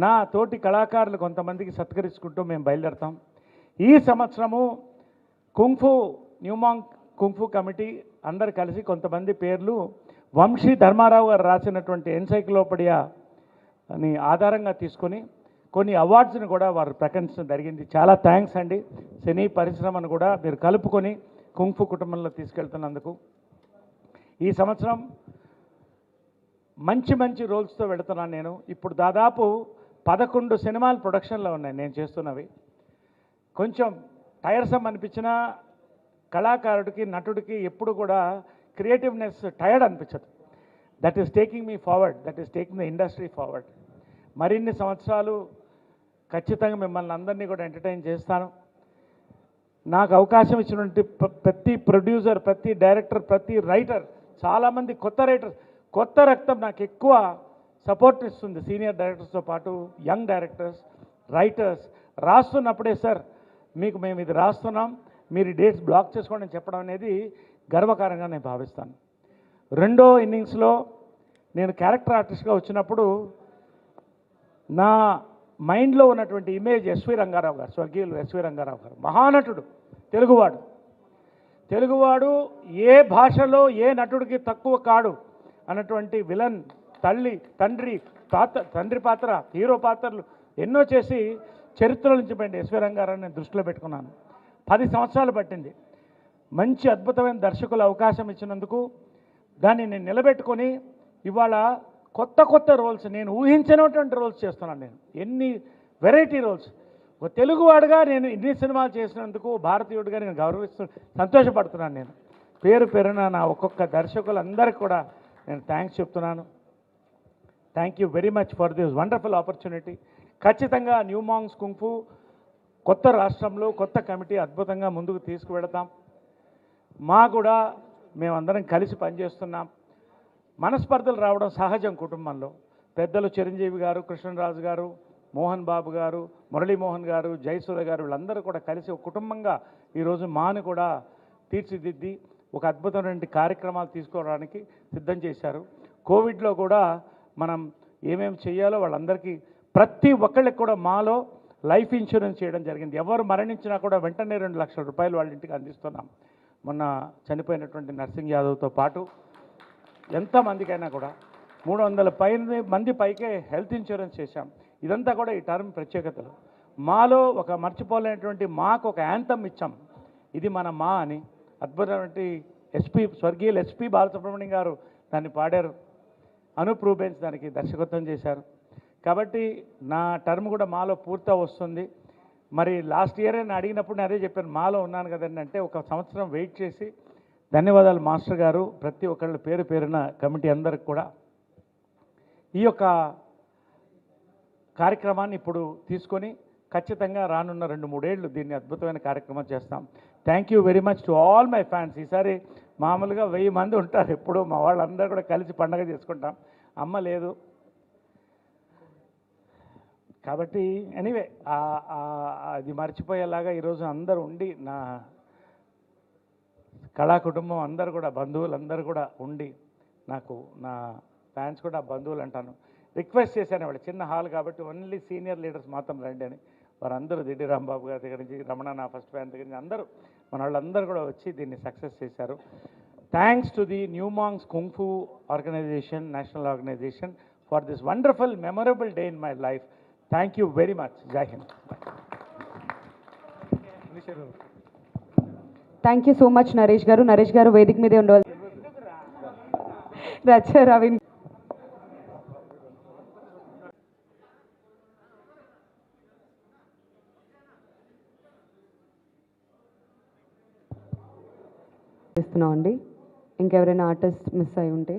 నా తోటి కళాకారులు కొంతమందికి సత్కరించుకుంటూ మేము బయలుదేరుతాం. ఈ సంవత్సరము న్యూమాంగ్ కుంఫు కమిటీ అందరు కలిసి కొంతమంది పేర్లు వంశీ ధర్మారావు గారు రాసినటువంటి ఎన్సైక్లోపీడియా అని ఆధారంగా తీసుకొని కొన్ని అవార్డ్స్ని కూడా వారు ప్రకటించడం జరిగింది. చాలా థ్యాంక్స్ అండి. సినీ పరిశ్రమను కూడా మీరు కలుపుకొని కుంఫు కుటుంబంలో తీసుకెళ్తున్నందుకు. ఈ సంవత్సరం మంచి మంచి రోల్స్తో వెళుతున్నాను నేను. ఇప్పుడు దాదాపు 11 సినిమాలు ప్రొడక్షన్లో ఉన్నాయి నేను చేస్తున్నవి. కొంచెం టైర్సమ్ అనిపించిన కళాకారుడికి, నటుడికి ఎప్పుడు కూడా క్రియేటివ్నెస్ టైర్డ్ అనిపించదు. That is taking me forward, that is taking the industry forward. మరిన్ని సంవత్సరాలు ఖచ్చితంగా మిమ్మల్ని అందరినీ కూడా ఎంటర్టైన్ చేస్తాను. నాకు అవకాశం ఇచ్చినటువంటి ప్రతి ప్రొడ్యూసర్, ప్రతి డైరెక్టర్, ప్రతి రైటర్, చాలామంది కొత్త రైటర్స్, కొత్త రక్తం నాకు ఎక్కువ సపోర్ట్ ఇస్తుంది. సీనియర్ డైరెక్టర్స్తో పాటు యంగ్ డైరెక్టర్స్ రైటర్స్ రాస్తున్నప్పుడే సార్ మీకు మేము ఇది రాస్తున్నాం, మీరు డేట్స్ బ్లాక్ చేసుకోండి అని చెప్పడం అనేది గర్వకారంగా నేను భావిస్తాను. రెండో ఇన్నింగ్స్లో నేను క్యారెక్టర్ ఆర్టిస్ట్గా వచ్చినప్పుడు నా మైండ్లో ఉన్నటువంటి ఇమేజ్ ఎస్వి రంగారావు గారు, స్వర్గీయులు ఎస్వి రంగారావు గారు, మహానటుడు, తెలుగువాడు ఏ భాషలో ఏ నటుడికి తక్కువ కాడు అన్నటువంటి విలన్, తండ్రి పాత్ర, హీరో పాత్రలు ఎన్నో చేసి చరిత్రలో నుంచి పోయింది ఎస్వి రంగారావు నేను దృష్టిలో పెట్టుకున్నాను. 10 సంవత్సరాలు పట్టింది. మంచి అద్భుతమైన దర్శకులు అవకాశం ఇచ్చినందుకు దాన్ని నేను నిలబెట్టుకొని ఇవాళ కొత్త రోల్స్, నేను ఊహించినటువంటి రోల్స్ చేస్తున్నాను. నేను ఎన్ని వెరైటీ రోల్స్, ఒక తెలుగువాడుగా నేను ఇన్ని సినిమాలు చేసినందుకు భారతీయుడిగా నేను సంతోషపడుతున్నాను. నేను పేరున నా ఒక్కొక్క దర్శకులందరికీ కూడా నేను థ్యాంక్స్ చెప్తున్నాను. Thank you very much for this wonderful opportunity. ఖచ్చితంగా న్యూ మాంగ్స్ కుంగ్ఫు కొత్త రాష్ట్రంలో కొత్త కమిటీ అద్భుతంగా ముందుకు తీసుకువెళతాం. కూడా మేమందరం కలిసి పనిచేస్తున్నాం. మనస్పర్ధలు రావడం సహజం కుటుంబంలో. పెద్దలు చిరంజీవి గారు, కృష్ణరాజు గారు, మోహన్ బాబు గారు, మురళీమోహన్ గారు, జయసూర్య గారు వీళ్ళందరూ కూడా కలిసి ఒక కుటుంబంగా ఈరోజు మాను కూడా తీర్చిదిద్ది ఒక అద్భుతమైన కార్యక్రమాలు తీసుకోవడానికి సిద్ధం చేశారు. కోవిడ్లో కూడా మనం ఏమేమి చేయాలో వాళ్ళందరికీ ప్రతి ఒక్కళ్ళకి కూడా మాలో లైఫ్ ఇన్సూరెన్స్ చేయడం జరిగింది. ఎవరు మరణించినా కూడా వెంటనే 2 లక్షల రూపాయలు వాళ్ళ ఇంటికి అందిస్తున్నాం. మొన్న చనిపోయినటువంటి నర్సింగ్ యాదవ్తో పాటు ఎంతమందికైనా కూడా 300 మంది పైకే హెల్త్ ఇన్సూరెన్స్ చేశాం. ఇదంతా కూడా ఈ టర్మ్ ప్రత్యేకతలు. మాలో ఒక మర్చిపోలేనటువంటి మాకు ఒక యాంథమ్ ఇచ్చాం, ఇది మన మా అని. అద్భుతమైన స్వర్గీయులు ఎస్పి బాలసుబ్రహ్మణ్యం గారు దాన్ని పాడారు. అనూప్ రూబెన్స్ దానికి దర్శకత్వం చేశారు. కాబట్టి నా టర్మ్ కూడా మాలో పూర్తి వస్తుంది. మరి లాస్ట్ ఇయర్ నేను అడిగినప్పుడు నేను అదే చెప్పాను, మాలో ఉన్నాను కదండి అంటే, ఒక సంవత్సరం వెయిట్ చేసి ధన్యవాదాలు మాస్టర్ గారు, ప్రతి ఒక్కళ్ళు పేరున కమిటీ అందరికి కూడా ఈ యొక్క కార్యక్రమాన్ని ఇప్పుడు తీసుకొని ఖచ్చితంగా రానున్న 2-3 ఏళ్ళు దీన్ని అద్భుతమైన కార్యక్రమం చేస్తాం. Thank you very much to all my fans. ఈసారి మామూలుగా 1000 మంది ఉంటారు ఎప్పుడు, మా వాళ్ళందరూ కూడా కలిసి పండగ చేసుకుంటాం. అమ్మ లేదు కాబట్టి ఎనీవే అది మర్చిపోయేలాగా ఈరోజు అందరూ ఉండి, నా కళా కుటుంబం అందరూ కూడా, బంధువులందరూ కూడా ఉండి, నాకు నా ఫ్యాన్స్ కూడా బంధువులు అంటాను, రిక్వెస్ట్ చేశాను. వాళ్ళు చిన్న హాల్ కాబట్టి ఓన్లీ సీనియర్ లీడర్స్ మాత్రం రండి అని. వారందరూ దిడ్డి రాంబాబు గారి దగ్గర నుంచి, రమణ నా ఫస్ట్ ఫ్యాన్ దగ్గర నుంచి అందరూ మన వాళ్ళందరూ కూడా వచ్చి దీన్ని సక్సెస్ చేశారు. Thanks to the new monks kung fu organization, national organization for this wonderful memorable day in my life. Thank you very much. జై హింద్.
Thank you so much Naresh గారు. నరేష్ గారు వేదిక మీదే ఉండవాలి. రచ రవీంద్ర చేస్తున్నాం అండి. ఇంకెవరైనా ఆర్టిస్ట్ మిస్ అయి ఉంటే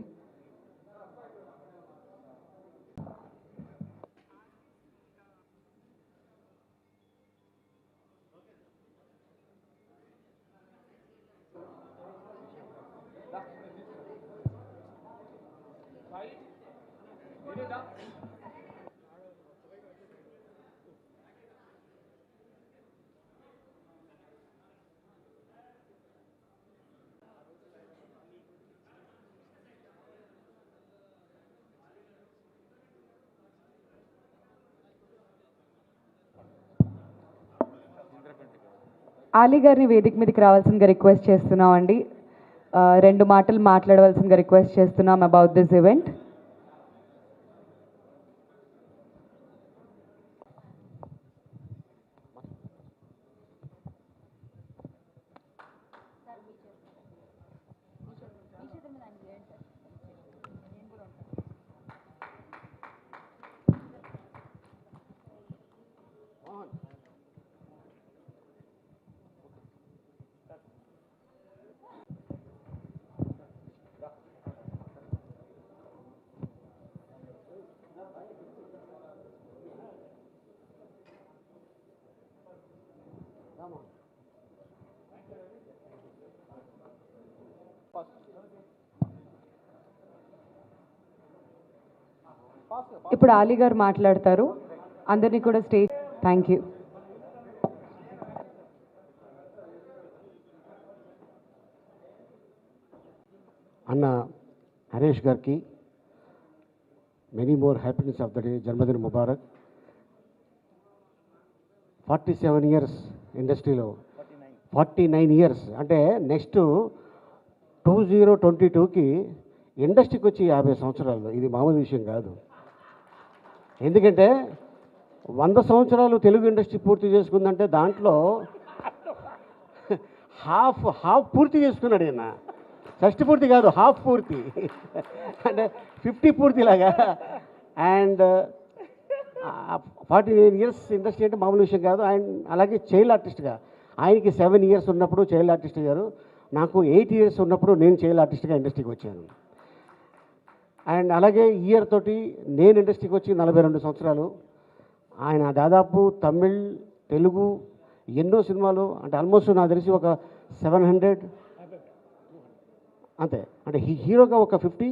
ఆలీ గారిని వేదిక మీదకి రావాల్సిందిగా రిక్వెస్ట్ చేస్తున్నాం అండి. 2 మాటలు మాట్లాడవలసిందిగా రిక్వెస్ట్ చేస్తున్నాం అబౌట్ దిస్ ఈవెంట్. ఇప్పుడు ఆలీ గారు మాట్లాడతారు. అందరినీ కూడా స్టేజ్ థ్యాంక్ యూ.
అన్న హరీష్ గారికి many more happiness of the day, జన్మదిన ముబారక్. 47 ఇయర్స్ ఇండస్ట్రీలో, 49 ఇయర్స్ అంటే నెక్స్ట్ 2022కి ఇండస్ట్రీకి వచ్చి 50 సంవత్సరాలు. ఇది మామూలు విషయం కాదు. ఎందుకంటే 100 సంవత్సరాలు తెలుగు ఇండస్ట్రీ పూర్తి చేసుకుందంటే దాంట్లో హాఫ్ పూర్తి చేసుకున్నాడు ఈయన. షష్టి పూర్తి కాదు, హాఫ్ పూర్తి అంటే 50 పూర్తిలాగా. అండ్ 49 ఇయర్స్ ఇండస్ట్రీ అంటే మామూలు విషయం కాదు. అండ్ అలాగే చైల్డ్ ఆర్టిస్ట్గా ఆయనకి 7 ఇయర్స్ ఉన్నప్పుడు చైల్డ్ ఆర్టిస్ట్ గారు, నాకు 8 ఇయర్స్ ఉన్నప్పుడు నేను చైల్డ్ ఆర్టిస్ట్గా ఇండస్ట్రీకి వచ్చాను. అండ్ అలాగే ఈ ఇయర్ తోటి నేను ఇండస్ట్రీకి వచ్చి 42 సంవత్సరాలు. ఆయన దాదాపు తమిళ్, తెలుగు ఎన్నో సినిమాలు అంటే ఆల్మోస్ట్ నాకు తెలిసి ఒక 700 అంతే. అంటే హీరోగా ఒక 50,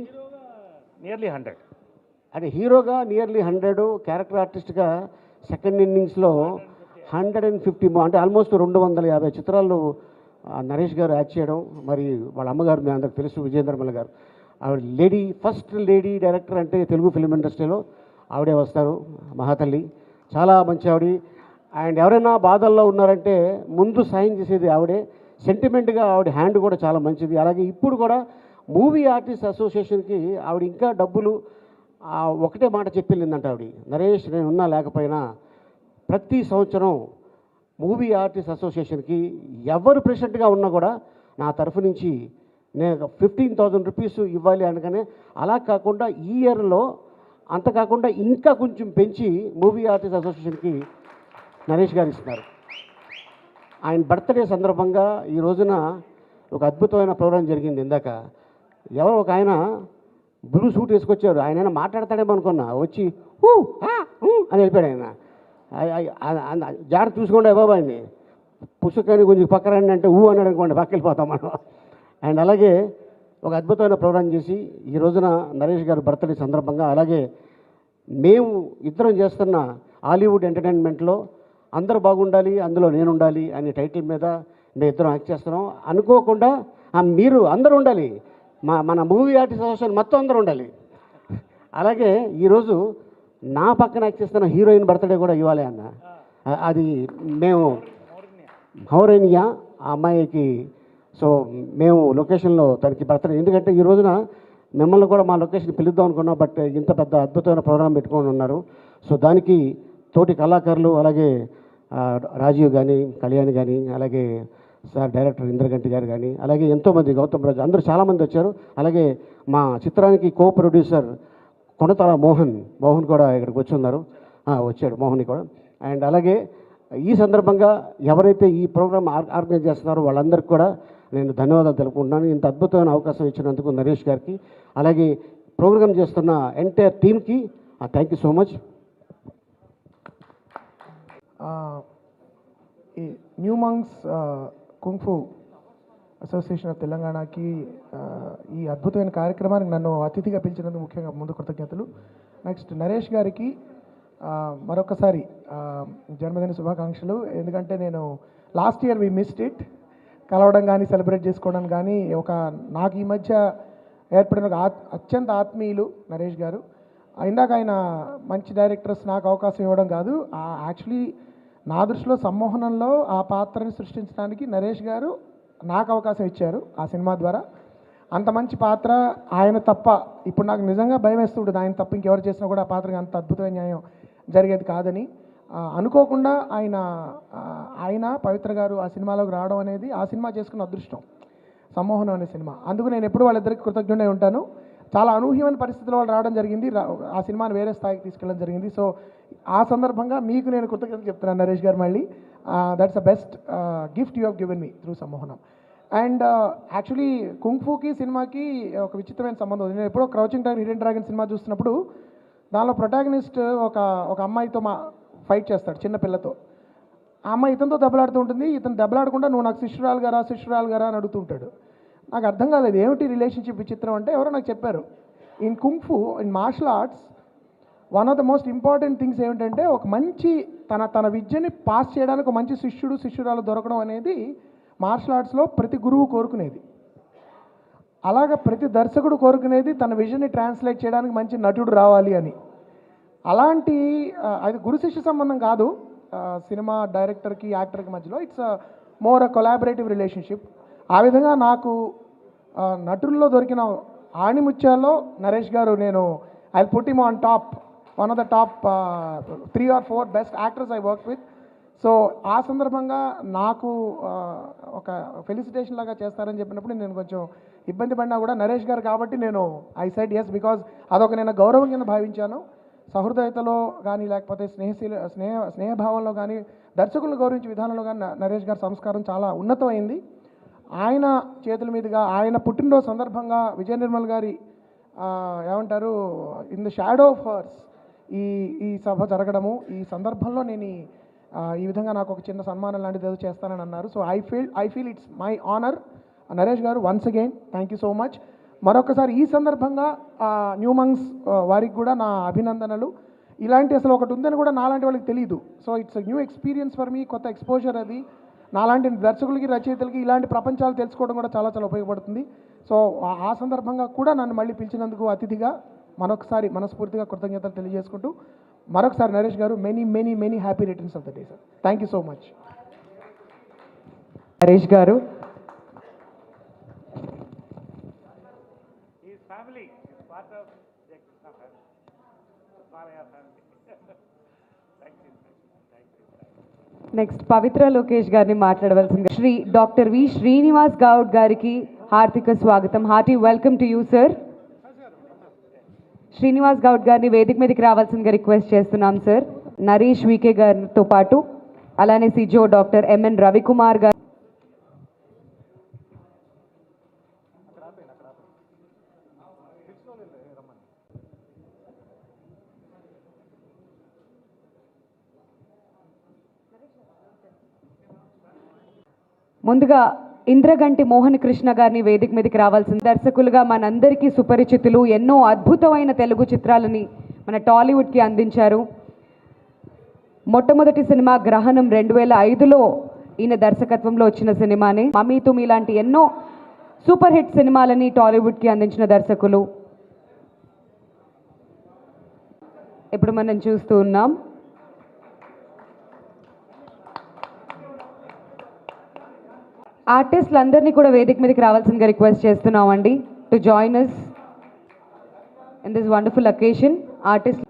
నియర్లీ 100.
అంటే హీరోగా నియర్లీ 100, క్యారెక్టర్ ఆర్టిస్ట్గా సెకండ్ ఇన్నింగ్స్లో 150 అంటే ఆల్మోస్ట్ 250 చిత్రాలు నరేష్ గారు యాక్ట్ చేయడం. మరి వాళ్ళ అమ్మగారు మీ అందరికి తెలుసు, విజయేంద్రమల్ల గారు. ఆవిడ ఫస్ట్ లేడీ డైరెక్టర్ అంటే తెలుగు ఫిల్మ్ ఇండస్ట్రీలో ఆవిడే వస్తారు, మహాతల్లి. చాలా మంచి ఆవిడ. అండ్ ఎవరైనా బాధల్లో ఉన్నారంటే ముందు సాయం చేసేది ఆవిడే. సెంటిమెంట్గా ఆవిడ హ్యాండ్ కూడా చాలా మంచిది. అలాగే ఇప్పుడు కూడా మూవీ ఆర్టిస్ట్ అసోసియేషన్కి ఆవిడ ఇంకా డబ్బులు ఒకటే మాట చెప్పిల్లిందంట ఆవిడ, నరేష్ నేను ఉన్నా లేకపోయినా ప్రతి సంవత్సరం మూవీ ఆర్టిస్ట్ అసోసియేషన్కి ఎవరు ప్రెసిడెంట్గా ఉన్నా కూడా నా తరఫు నుంచి నేను 15,000 రూపీస్ ఇవ్వాలి అనగానే, అలా కాకుండా ఈ ఇయర్లో అంత కాకుండా ఇంకా కొంచెం పెంచి మూవీ ఆర్టిస్ట్ అసోసియేషన్కి నరేష్ గారు ఇస్తున్నారు. ఆయన బర్త్డే సందర్భంగా ఈ రోజున ఒక అద్భుతమైన ప్రోగ్రాం జరిగింది. ఇందాక ఎవరో ఒక ఆయన బ్లూ సూట్ వేసుకొచ్చారు. ఆయన మాట్లాడతాడేమో అనుకున్నా, వచ్చి అని వెళ్ళిపోయాడు. ఆయన జాగ్రత్త చూసుకోండి బాబా, ఆయన్ని పుస్తకాన్ని కొంచెం పక్కరండి అంటే అన్నాడు అనుకోండి, పక్క వెళ్ళిపోతాం మనం. అండ్ అలాగే ఒక అద్భుతమైన ప్రోగ్రాం చేసి ఈ రోజున నరేష్ గారి బర్త్డే సందర్భంగా, అలాగే మేము ఇద్దరం చేస్తున్న హాలీవుడ్ ఎంటర్టైన్మెంట్లో అందరూ బాగుండాలి, అందులో నేను ఉండాలి అనే టైటిల్ మీద మేము ఇద్దరం యాక్ట్ చేస్తున్నాం. అనుకోకుండా మీరు అందరూ ఉండాలి, మన మూవీ ఆర్టిస్ట్ అసోసియేషన్ మొత్తం అందరూ ఉండాలి. అలాగే ఈరోజు నా పక్కన యాక్ట్ చేస్తున్న హీరోయిన్ బర్త్డే కూడా ఇవ్వాలి అన్న. అది మేము హౌరేనియా ఆ అమ్మాయికి, సో మేము లొకేషన్లో తనకి బర్త్డే. ఎందుకంటే ఈ రోజున మిమ్మల్ని కూడా మా లొకేషన్ పిలుద్దాం అనుకున్నాం, బట్ ఇంత పెద్ద అద్భుతమైన ప్రోగ్రాం పెట్టుకొని ఉన్నారు. సో దానికి తోటి కళాకారులు, అలాగే రాజీవ్ కానీ, కళ్యాణ్ కానీ, అలాగే సార్ డైరెక్టర్ ఇంద్రగంటి గారు కానీ, అలాగే ఎంతోమంది గౌతమ్ రాజు, అందరూ చాలామంది వచ్చారు. అలాగే మా చిత్రానికి కో ప్రొడ్యూసర్ కొనతల మోహన్ కూడా ఇక్కడికి వచ్చి ఉన్నారు, వచ్చాడు మోహన్ కూడా. అండ్ అలాగే ఈ సందర్భంగా ఎవరైతే ఈ ప్రోగ్రామ్ ఆర్గనైజ్ చేస్తున్నారో వాళ్ళందరికీ కూడా నేను ధన్యవాదాలు తెలుపుకుంటున్నాను. ఇంత అద్భుతమైన అవకాశం ఇచ్చినందుకు నరేష్ గారికి, అలాగే ప్రోగ్రామ్ చేస్తున్న ఎంటైర్ టీమ్కి థ్యాంక్ యూ సో మచ్.
ఈ new monks kung fu association of తెలంగాణకి ఈ అద్భుతమైన కార్యక్రమానికి నన్ను అతిథిగా పిలిచినందుకు ముఖ్యంగా ముందు కృతజ్ఞతలు. నెక్స్ట్ నరేష్ గారికి మరొకసారి జన్మదిన శుభాకాంక్షలు. ఎందుకంటే నేను last year we missed it, కలవడం కానీ సెలబ్రేట్ చేసుకోవడం కానీ. నాకు ఈ మధ్య ఏర్పడిన ఒక అత్యంత ఆత్మీయులు నరేష్ గారు. ఇందాక ఆయన మంచి డైరెక్టర్స్ నాకు అవకాశం ఇవ్వడం కాదు, యాక్చువల్లీ నా దృష్టిలో సమ్మోహనంలో ఆ పాత్రని సృష్టించడానికి నరేష్ గారు నాకు అవకాశం ఇచ్చారు ఆ సినిమా ద్వారా. అంత మంచి పాత్ర ఆయన తప్ప, ఇప్పుడు నాకు నిజంగా భయం వేస్తుంటుంది, ఆయన తప్ప ఇంకెవరు చేసినా కూడా ఆ పాత్రకి అంత అద్భుతమైన న్యాయం జరిగేది కాదని. అనుకోకుండా ఆయన పవిత్ర గారు ఆ సినిమాలోకి రావడం అనేది ఆ సినిమా చేసుకున్న అదృష్టం, సమ్మోహనం అనే సినిమా. అందుకు నేను ఎప్పుడు వాళ్ళిద్దరికి కృతజ్ఞుడై ఉంటాను. చాలా అనూహ్యమైన పరిస్థితుల్లో వాళ్ళు రావడం జరిగింది, ఆ సినిమాని వేరే స్థాయికి తీసుకెళ్ళడం జరిగింది. సో ఆ సందర్భంగా మీకు నేను కృతజ్ఞతలు చెప్తున్నాను నరేష్ గారు. మళ్ళీ that's the best gift you have given me through Sammohanam. And actually కుంగ్ఫూకి సినిమాకి ఒక విచిత్రమైన సంబంధం ఉంది. నేను ఎప్పుడో క్రౌచింగ్ టైగర్ హిడెన్ డ్రాగన్ సినిమా చూస్తున్నప్పుడు దానిలో ప్రొటాగనిస్ట్ ఒక అమ్మాయితో ఫైట్ చేస్తాడు, చిన్న పిల్లతో. ఆ అమ్మాయి ఇతనితో దెబ్బలాడుతూ ఉంటుంది, ఇతను దెబ్బలాడకుండా నువ్వు నాకు శిష్యురాలు గారా అని అడుగుతుంటాడు. నాకు అర్థం కాలేదు ఏమిటి రిలేషన్షిప్ విచిత్రం అంటే, ఎవరో నాకు చెప్పారు, in kung fu, in martial arts one of the most important things ఏమిటంటే ఒక మంచి తన విద్యని పాస్ చేయడానికి ఒక మంచి శిష్యురాలు దొరకడం అనేది మార్షల్ ఆర్ట్స్లో ప్రతి గురువు కోరుకునేది. అలాగ ప్రతి దర్శకుడు కోరుకునేది తన విజన్ని ట్రాన్స్లేట్ చేయడానికి మంచి నటుడు రావాలి అని. అలాంటి అది గురు శిష్య సంబంధం కాదు, సినిమా డైరెక్టర్కి యాక్టర్కి మధ్యలో it's more a collaborative relationship. ఆ విధంగా నాకు నటుల్లో దొరికిన ఆణిముత్యాల్లో నరేష్ గారు, నేను I put him on top, one of the top 3 or 4 best actors I work with. So ఆ సందర్భంగా నాకు ఒక ఫెలిసిటేషన్ లాగా చేస్తారని చెప్పినప్పుడు నేను కొంచెం ఇబ్బంది పడినా కూడా నరేష్ గారు కాబట్టి నేను ఐ సైడ్ ఎస్, బికాజ్ అదొక నేను గౌరవం కింద భావించాను. సహృదయతలో కానీ లేకపోతే స్నేహభావంలో కానీ దర్శకులను గౌరవించే విధానంలో కానీ నరేష్ గారి సంస్కారం చాలా ఉన్నతమైంది. ఆయన చేతుల మీదుగా ఆయన పుట్టినరోజు సందర్భంగా విజయ నిర్మల్ గారి ఏమంటారు in the shadow of hurts ఈ సభ జరగడము, ఈ సందర్భంలో నేను ఈ విధంగా నాకు ఒక చిన్న సన్మానం లాంటిది ఏదో చేస్తానని అన్నారు. So I feel it's my honour. Naresh గారు, once again thank you so much. మరొకసారి ఈ సందర్భంగా న్యూ మంగ్స్ వారికి కూడా నా అభినందనలు. ఇలాంటి అసలు ఒకటి ఉందని కూడా నాలాంటి వాళ్ళకి తెలియదు. So it's new experience for me, కొత్త ఎక్స్పోజర్ అది. నాలాంటి దర్శకులకి రచయితలకి ఇలాంటి ప్రపంచాలు తెలుసుకోవడం కూడా చాలా చాలా ఉపయోగపడుతుంది. సో ఆ సందర్భంగా కూడా నన్ను మళ్ళీ పిలిచినందుకు అతిథిగా మరొకసారి మనస్ఫూర్తిగా కృతజ్ఞతలు తెలియజేసుకుంటూ మరొకసారి నరేష్ గారు many happy returns of the day sir. Thank you so much.
Naresh గారు, నెక్స్ట్ పవిత్ర లోకేష్ గారిని మాట్లాడవలసింది. డాక్టర్ వి శ్రీనివాస్ గౌడ్ గారికి హార్దిక స్వాగతం. Hearty welcome to you sir. Srinivas Goud గారిని వేదిక మీదకి రావాల్సిందిగా రిక్వెస్ట్ చేస్తున్నాం సార్. నరేష్ వికే గారితో పాటు అలానే సిజో డాక్టర్ ఎంఎన్ రవికుమార్ గారు, ముందుగా ఇంద్రగంటి మోహన్ కృష్ణ గారిని వేదిక మీదకి రావాల్సింది. దర్శకులుగా మనందరికీ సుపరిచితులు, ఎన్నో అద్భుతమైన తెలుగు చిత్రాలని మన టాలీవుడ్కి అందించారు. మొట్టమొదటి సినిమా గ్రహణం 2005లో ఈయన దర్శకత్వంలో వచ్చిన సినిమానే. మమ్మీ తుమి లాంటి ఎన్నో సూపర్ హిట్ సినిమాలని టాలీవుడ్కి అందించిన దర్శకులు. ఇప్పుడు మనం చూస్తూ ఉన్నాం ఆర్టిస్టులందరినీ కూడా వేదిక మీదకి రావాల్సిందిగా రిక్వెస్ట్ చేస్తున్నామండి to join us in this wonderful occasion. Artist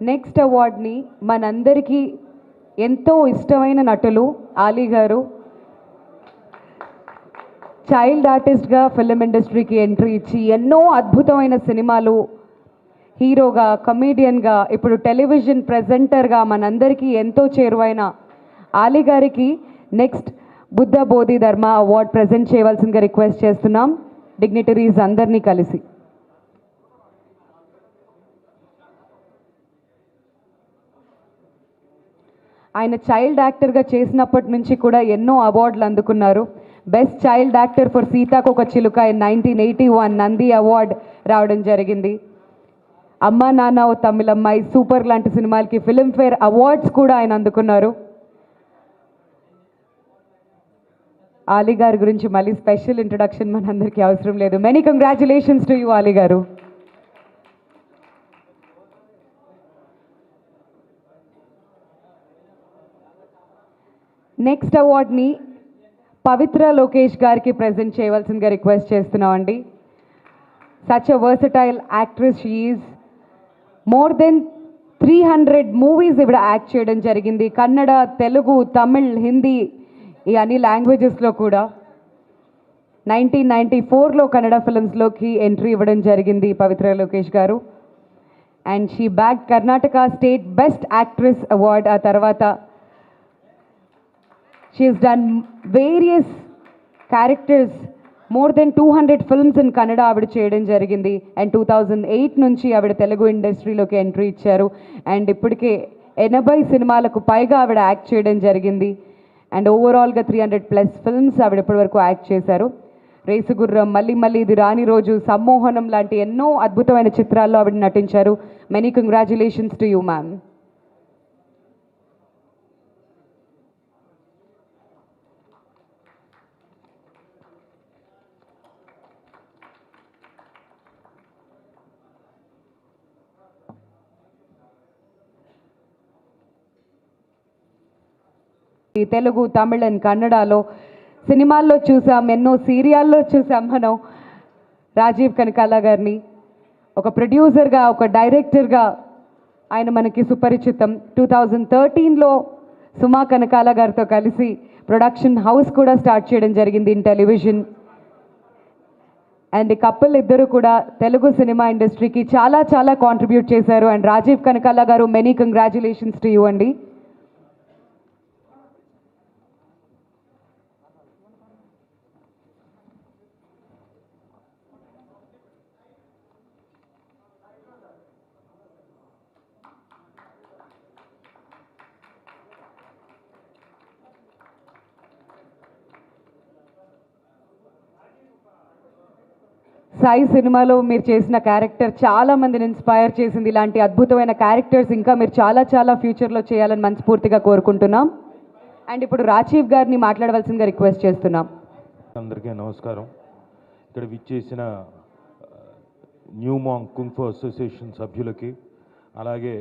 next అవార్డ్ని మనందరికీ ఎంతో ఇష్టమైన నటులు ఆలీ గారు చైల్డ్ ఆర్టిస్ట్గా ఫిల్మ్ ఇండస్ట్రీకి ఎంట్రీ ఇచ్చి ఎన్నో అద్భుతమైన సినిమాలు, హీరోగా, కమీడియన్గా, ఇప్పుడు టెలివిజన్ ప్రెజెంటర్గా మనందరికీ ఎంతో చేరువైన ఆలీ గారికి నెక్స్ట్ బుద్ధ బోధి ధర్మ అవార్డ్ ప్రజెంట్ చేయవలసిందిగా రిక్వెస్ట్ చేస్తున్నాం డిగ్నిటరీస్ అందరినీ కలిసి. ఆయన చైల్డ్ యాక్టర్గా చేసినప్పటి నుంచి కూడా ఎన్నో అవార్డులు అందుకున్నారు. బెస్ట్ చైల్డ్ యాక్టర్ ఫర్ సీతాకొక చిలుక ఇన్ 1981 నంది అవార్డ్ రావడం జరిగింది. అమ్మా నాన్న ఓ తమిళమ్మాయి, సూపర్ లాంటి సినిమాలకి ఫిల్మ్ఫేర్ అవార్డ్స్ కూడా ఆయన అందుకున్నారు. ఆలీ గారి గురించి మళ్ళీ స్పెషల్ ఇంట్రొడక్షన్ మనందరికీ అవసరం లేదు. Many congratulations to you Ali గారు. నెక్స్ట్ అవార్డ్ని పవిత్ర లోకేష్ గారికి ప్రజెంట్ చేయవలసిందిగా రిక్వెస్ట్ చేస్తున్నామండి. Such a versatile actress she is. More than 300 movies ఇవిడ యాక్ట్ చేయడం జరిగింది. కన్నడ, తెలుగు, తమిళ్, హిందీ ఈ అన్ని లాంగ్వేజెస్లో కూడా. 1994లో కన్నడ ఫిల్మ్స్లోకి ఎంట్రీ ఇవ్వడం జరిగింది పవిత్ర లోకేష్ గారు. And she bag Karnataka state best actress award. ఆ తర్వాత she has done various characters more than 200 films in Kannada ఆవిడ చేయడం జరిగింది. అండ్ 2008 నుంచి ఆవిడ తెలుగు ఇండస్ట్రీలోకి ఎంట్రీ ఇచ్చారు. అండ్ ఇప్పటికే 80 సినిమాలకు పైగా ఆవిడ యాక్ట్ చేయడం జరిగింది. అండ్ ఓవరాల్గా 300+ ఫిల్మ్స్ ఆవిడ ఇప్పటివరకు యాక్ట్ చేశారు. రేసుగుర్రం, మళ్ళీ మళ్ళీ ఇది రాని రోజు, సమ్మోహనం లాంటి ఎన్నో అద్భుతమైన చిత్రాల్లో ఆవిడ నటించారు. Many congratulations to you ma'am. Telugu, Tamil and కన్నడలో సినిమాల్లో చూసాం, ఎన్నో సీరియాల్లో చూసాం మనం రాజీవ్ కనకాల గారిని. ఒక ప్రొడ్యూసర్గా, ఒక డైరెక్టర్గా ఆయన మనకి సుపరిచితం. 2013లో సుమా కనకాల గారితో కలిసి ప్రొడక్షన్ హౌస్ కూడా స్టార్ట్ చేయడం జరిగింది ఇన్ టెలివిజన్. అండ్ ఈ కపుల్ ఇద్దరు కూడా తెలుగు సినిమా ఇండస్ట్రీకి చాలా చాలా కాంట్రిబ్యూట్ చేశారు. అండ్ రాజీవ్ కనకాల గారు, మెనీ కంగ్రాచులేషన్స్ టు యూ అండి. సాయి సినిమాలో మీరు చేసిన క్యారెక్టర్ చాలా మందిని ఇన్స్పైర్ చేసింది. ఇలాంటి అద్భుతమైన క్యారెక్టర్స్ ఇంకా మీరు చాలా చాలా ఫ్యూచర్లో చేయాలని మనస్ఫూర్తిగా కోరుకుంటున్నాం. అండ్ ఇప్పుడు రాజీవ్ గారిని మాట్లాడవలసిందిగా రిక్వెస్ట్ చేస్తున్నాం.
అందరికీ నమస్కారం. ఇక్కడ విచ్చేసిన న్యూ మాంగ్ కుంగ్ఫు అసోసియేషన్ సభ్యులకి, అలాగే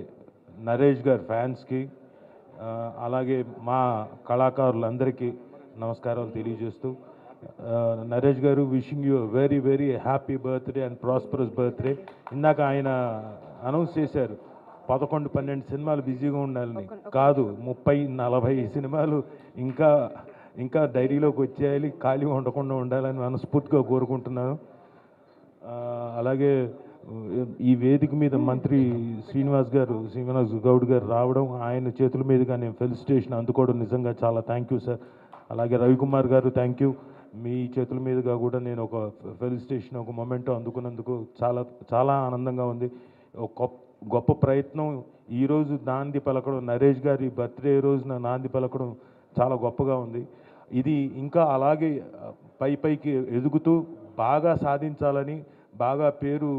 నరేష్ గారి ఫ్యాన్స్కి, అలాగే మా కళాకారులందరికీ నమస్కారాలు తెలియజేస్తూ, నరేష్ గారు, wishing you very very happy birthday and prosperous birthday. ఇందాక ఆయన అనౌన్స్ చేశారు 11-12 సినిమాలు బిజీగా ఉండాలని. కాదు, 30-40 సినిమాలు ఇంకా డైరీలోకి వచ్చేయాలి, ఖాళీ ఉండకుండా ఉండాలని మనస్ఫూర్తిగా కోరుకుంటున్నాను. అలాగే ఈ వేదిక మీద మంత్రి శ్రీనివాస్ గౌడ్ గారు రావడం, ఆయన చేతుల మీదుగా నేను ఫెలిసిటేషన్ అందుకోవడం నిజంగా చాలా థ్యాంక్ యూ సార్. అలాగే రవికుమార్ గారు థ్యాంక్ యూ. మీ చేతుల మీదుగా కూడా నేను ఒక ఫెలిసిటేషన్, ఒక మొమెంటో అందుకున్నందుకు చాలా చాలా ఆనందంగా ఉంది. ఒక గొప్ప ప్రయత్నం. ఈరోజు నాంది పలకడం, నరేష్ గారి బర్త్డే రోజున నాంది పలకడం చాలా గొప్పగా ఉంది. ఇది ఇంకా అలాగే పైకి ఎదుగుతూ బాగా సాధించాలని, బాగా పేరు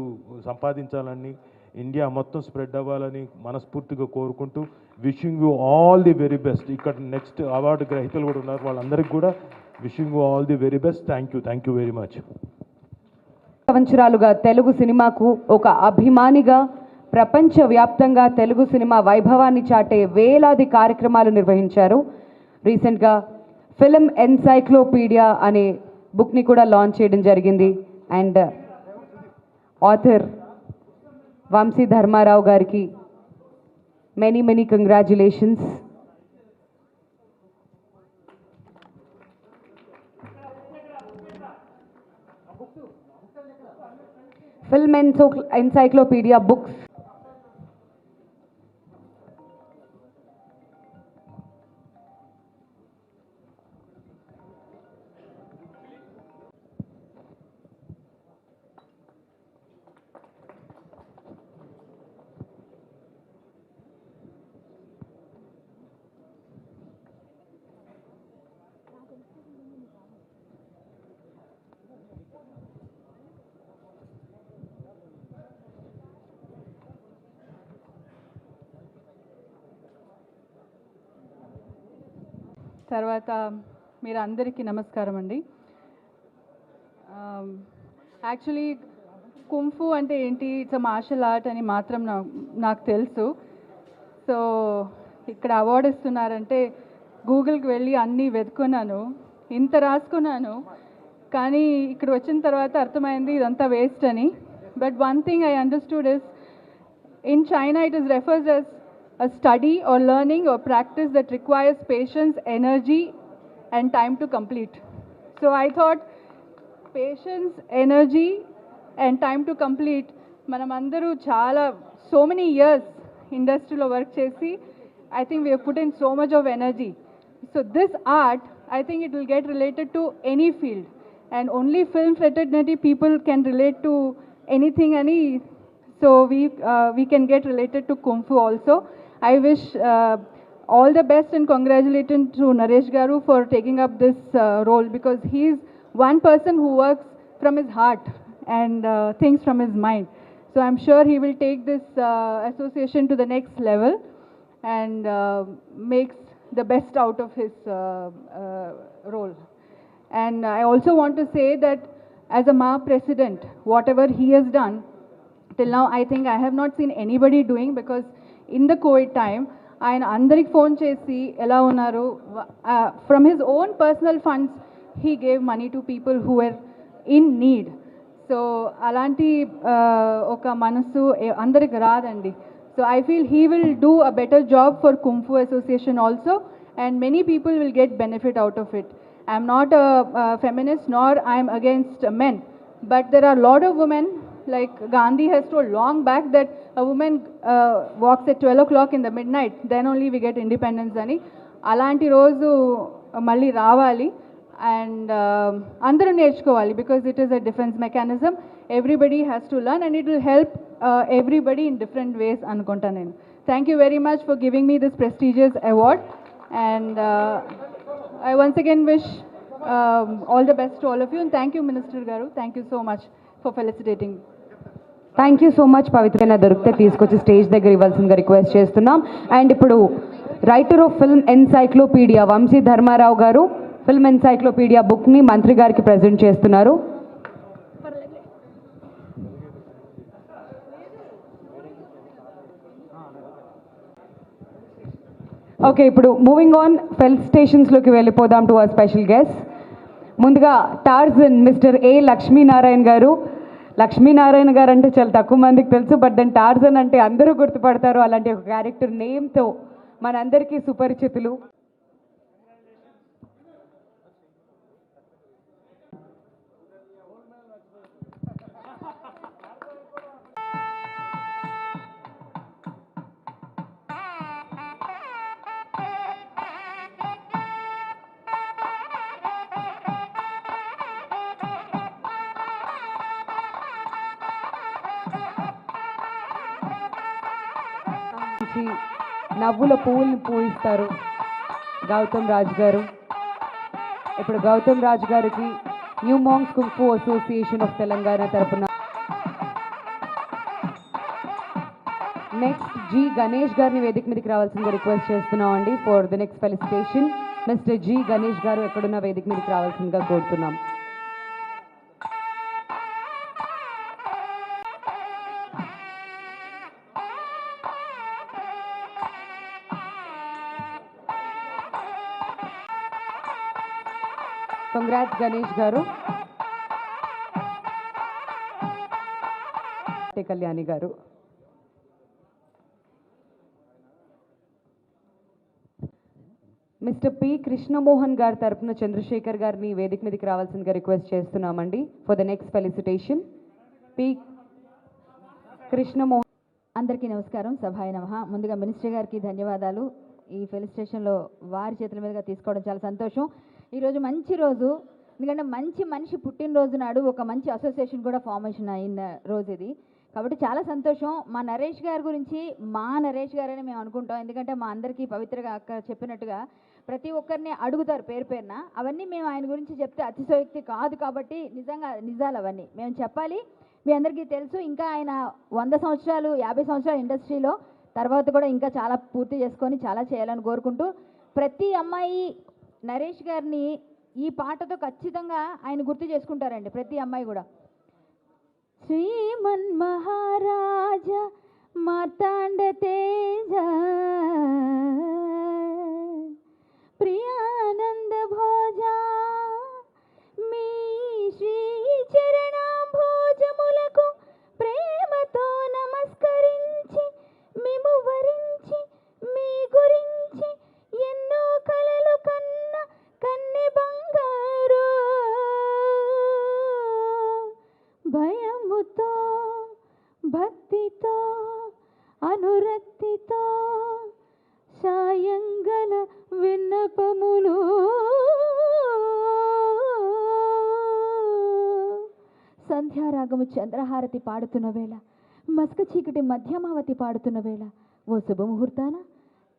సంపాదించాలని, ఇండియా మొత్తం స్ప్రెడ్ అవ్వాలని మనస్ఫూర్తిగా కోరుకుంటూ, wishing you all the very best. ఇక్కడ నెక్స్ట్ అవార్డు గ్రహీతలు కూడా ఉన్నారు, వాళ్ళందరికీ కూడా wishing you all the very best. Thank you very much.
సంవత్సరాలుగా తెలుగు సినిమాకు ఒక అభిమానిగా ప్రపంచవ్యాప్తంగా తెలుగు సినిమా వైభవాన్ని చాటే వేలాది కార్యక్రమాలు నిర్వహించారు. రీసెంట్గా ఫిల్మ్ ఎన్సైక్లోపీడియా అనే బుక్ని కూడా లాంచ్ చేయడం జరిగింది. అండ్ ఆథర్ వంశీ ధర్మారావు గారికి many congratulations. Film encyclopaedia books
తర్వాత మీరు అందరికీ నమస్కారం అండి. యాక్చువల్లీ కుంఫు అంటే ఏంటి, ఇట్స్ అ మార్షల్ ఆర్ట్ అని మాత్రం నాకు తెలుసు. సో ఇక్కడ అవార్డు ఇస్తున్నారంటే గూగుల్కి వెళ్ళి అన్నీ వెతుకున్నాను, ఇంత రాసుకున్నాను, కానీ ఇక్కడ వచ్చిన తర్వాత అర్థమైంది ఇదంతా వేస్ట్ అని. But one thing I understood is, in China it is refers as a study or learning or practice that requires patience, energy and time to complete. So I thought patience, energy and time to complete, manamandaru chala so many years industry lo work chesi, I think we have put in so much of energy. So this art, I think it will get related to any field, and only film fraternity people can relate to anything, any. So we can get related to Kung Fu also. I wish all the best and congratulations to Naresh Garu for taking up this role, because he is one person who works from his heart and thinks from his mind. So I'm sure he will take this association to the next level and makes the best out of his role. And I also want to say that as a MA president, whatever he has done, till now I think I have not seen anybody doing, because in the COVID time, ఆయన అందరికి phone చేసి ఎలా ఉన్నారు, from his own personal funds he gave money to people who are in need. So అలాంటి ఒక మనసు అందరికి రాదండి. So I feel he will do a better job for kung fu association also, and many people will get benefit out of it. I am not a feminist nor I am against men, but there are a lot of women, like Gandhi has told long back that a woman walks at 12 o'clock in the midnight, then only we get independence ani. Alanti roju malli ravali and andaru nerchukovali, because it is a defense mechanism. Everybody has to learn and it will help everybody in different ways anukunta nenu. Thank you very much for giving me this prestigious award. And I once again wish all the best to all of you, and thank you, Minister Garu. Thank you so much for felicitating.
Thank you so much. పవిత్రమైన దొరికితే తీసుకొచ్చి stage దగ్గర ఇవ్వాల్సిందిగా request చేస్తున్నాం. And ఇప్పుడు writer of film encyclopedia Vamsi Dharmarao గారు film encyclopaedia బుక్ని మంత్రి గారికి ప్రజెంట్ చేస్తున్నారు. ఓకే, ఇప్పుడు మూవింగ్ ఆన్ ఫెలిసిటేషన్స్లోకి వెళ్ళిపోదాం టు అవర్ స్పెషల్ గెస్ట్. ముందుగా టార్జన్ మిస్టర్ ఏ లక్ష్మీనారాయణ గారు. లక్ష్మీనారాయణ గారు అంటే చాలా తక్కువ మందికి తెలుసు, బట్ దెన్ టార్జన్ అంటే అందరూ గుర్తుపడతారు. అలాంటి ఒక క్యారెక్టర్ నేమ్తో మనందరికీ సుపరిచితులు. నవ్వుల పువ్వుల్ని పూయిస్తారు గౌతమ్ రాజ్ గారు. ఇప్పుడు గౌతమ్ రాజ్ గారికి new monks kung fu association of Telangana తరఫున నెక్స్ట్ జి గణేష్ గారిని వేదిక మీదకి రావాల్సిందిగా రిక్వెస్ట్ చేస్తున్నాం అండి. For the next felicitation mister G Ganesh గారు ఎక్కడున్న వేదిక మీదకి రావాల్సిందిగా కోరుతున్నాం. కంగ్రాట్స్ గణేష్ గారు. కళ్యాణి గారు. మిస్టర్ పి కృష్ణమోహన్ గారి తరఫున చంద్రశేఖర్ గారిని వేదిక మీదకి రావాల్సిందిగా రిక్వెస్ట్ చేస్తున్నామండి for the next felicitation. P Krishnamohan.
అందరికీ నమస్కారం. సభాయ నమః. ముందుగా మినిస్టర్ గారికి ధన్యవాదాలు. ఈ ఫెలిసిటేషన్లో వారి చేతుల మీదుగా తీసుకోవడం చాలా సంతోషం. ఈరోజు మంచి రోజు, ఎందుకంటే మంచి మనిషి పుట్టినరోజు నాడు ఒక మంచి అసోసియేషన్ కూడా ఫార్మేషన్ అయిన రోజు ఇది. కాబట్టి చాలా సంతోషం. మా నరేష్ గారి గురించి మా నరేష్ గారని మేము అనుకుంటాం, ఎందుకంటే మా అందరికీ పవిత్రగా అక్క చెప్పినట్టుగా ప్రతి ఒక్కరిని అడుగుతారు పేరు పేరున. అవన్నీ మేము ఆయన గురించి చెప్తే అతిశయోక్తి కాదు, కాబట్టి నిజంగా నిజాలు అవన్నీ మేము చెప్పాలి. మీ అందరికీ తెలుసు, ఇంకా ఆయన 100 సంవత్సరాలు 50 సంవత్సరాల ఇండస్ట్రీలో తర్వాత కూడా ఇంకా చాలా పూర్తి చేసుకొని చాలా చేయాలని కోరుకుంటూ, ప్రతి అమ్మాయి నరేష్ గారిని ఈ పాటతో ఖచ్చితంగా ఆయన గుర్తు చేసుకుంటారండి, ప్రతి అమ్మాయి కూడా. శ్రీమన్ మహారాజ మార్తాండ తేజ ప్రియానంద భోజ మీ శ్రీ చరణాంభోజములకు ప్రేమతో నమస్కరించి మిము వరించి మీ గురించి ఎన్నో కలలు కన్న కన్నె బంగారు భయముతో భక్తితో అనురక్తితో సాయంగల విన్నపములు సంధ్యారాగము చంద్రహారతి పాడుతున్న వేళ, మస్క చీకటి మధ్యమావతి పాడుతున్న వేళ, ఓ శుభముహూర్తాన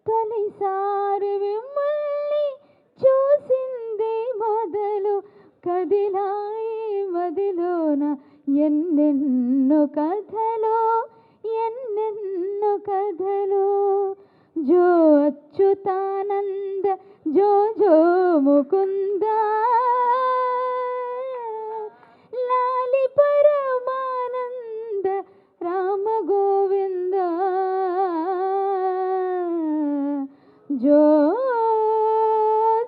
తొలిసారి మిమ్మల్ని చూసింది మొదలు, కదిలాయి మదిలోన ఎన్నెన్నో కథలో, ఎన్నెన్నో కథలో. జో అచ్యుతానంద జో జో ముకుంద, లాలి పరమానంద రామ గోవింద. జో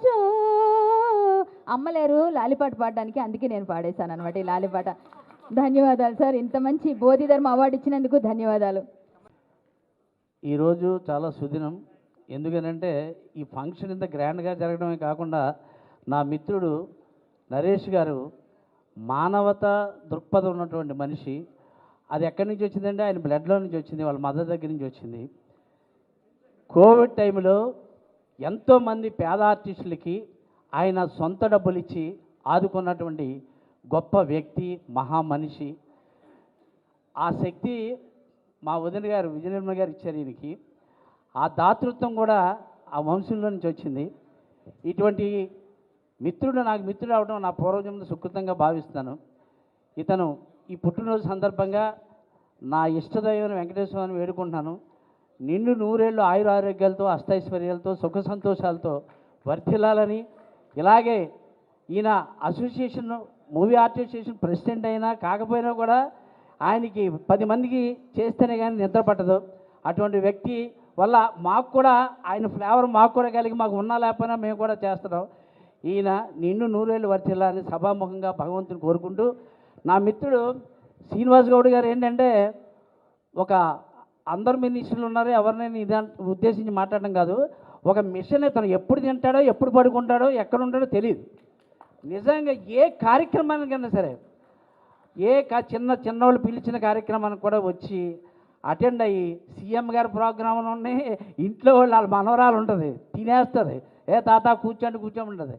జో అమ్మలేరు లాలిపాట పాడడానికి, అందుకే నేను పాడేశాను అనమాట ఈ లాలిపాట. ధన్యవాదాలు సార్, ఇంత మంచి బోధిధర్మ అవార్డు ఇచ్చినందుకు ధన్యవాదాలు.
ఈరోజు చాలా సుదినం. ఎందుకనంటే ఈ ఫంక్షన్ ఇంత గ్రాండ్గా జరగడమే కాకుండా నా మిత్రుడు నరేష్ గారు మానవతా దృక్పథం ఉన్నటువంటి మనిషి. అది ఎక్కడి నుంచి వచ్చిందంటే ఆయన బ్లడ్లో నుంచి వచ్చింది, వాళ్ళ మదర్ దగ్గర నుంచి వచ్చింది. కోవిడ్ టైంలో ఎంతోమంది పేద ఆర్టిస్టులకి ఆయన సొంత డబ్బులు ఇచ్చి ఆదుకున్నటువంటి గొప్ప వ్యక్తి, మహామనిషి. ఆ శక్తి మా వదిన గారు విజయనిర్మల గారు ఇచ్చారు ఈయనకి. ఆ దాతృత్వం కూడా ఆ వంశంలో నుంచి వచ్చింది. ఇటువంటి మిత్రుడు నాకు మిత్రుడు అవడం నా పూర్వజన్మ సుకృతంగా భావిస్తాను. ఇతను ఈ పుట్టినరోజు సందర్భంగా నా ఇష్టదైవం వెంకటేశ్వరాన్ని వేడుకుంటున్నాను. నిండు నూరేళ్ళు ఆయుర ఆరోగ్యాలతో, అష్టైశ్వర్యాలతో, సుఖ సంతోషాలతో వర్ధిల్లాలని. ఇలాగే ఈయన అసోసియేషన్, మూవీ అసోసియేషన్ ప్రెసిడెంట్ అయినా కాకపోయినా కూడా ఆయనకి 10 మందికి చేస్తేనే కానీ నిద్ర పట్టదు. అటువంటి వ్యక్తి వల్ల మాకు కూడా ఆయన ఫ్లేవర్ మాకు కూడా కలిగి, మాకు ఉన్నా లేకపోయినా మేము కూడా చేస్తున్నాం. ఈయన నిన్ను నూరేళ్ళు వర్తిల్లాలని సభాముఖంగా భగవంతుని కోరుకుంటూ, నా మిత్రుడు శ్రీనివాస్ గౌడ్ గారు ఏంటంటే, ఒక అందరు మినిస్టర్లు ఉన్నారు, ఎవరినైనా ఇదే ఉద్దేశించి మాట్లాడడం కాదు, ఒక మిషన్ తను ఎప్పుడు తింటాడో, ఎప్పుడు పడుకుంటాడో, ఎక్కడ ఉంటాడో తెలియదు. నిజంగా ఏ కార్యక్రమానికైనా సరే, చిన్నవాళ్ళు పిలిచిన కార్యక్రమానికి కూడా వచ్చి అటెండ్ అయ్యి, సీఎం గారి ప్రోగ్రాంలోనే ఇంట్లో వాళ్ళ మనవరాలు ఉంటుంది, తినేస్తుంది, ఏ తాత కూర్చోమంటుంది.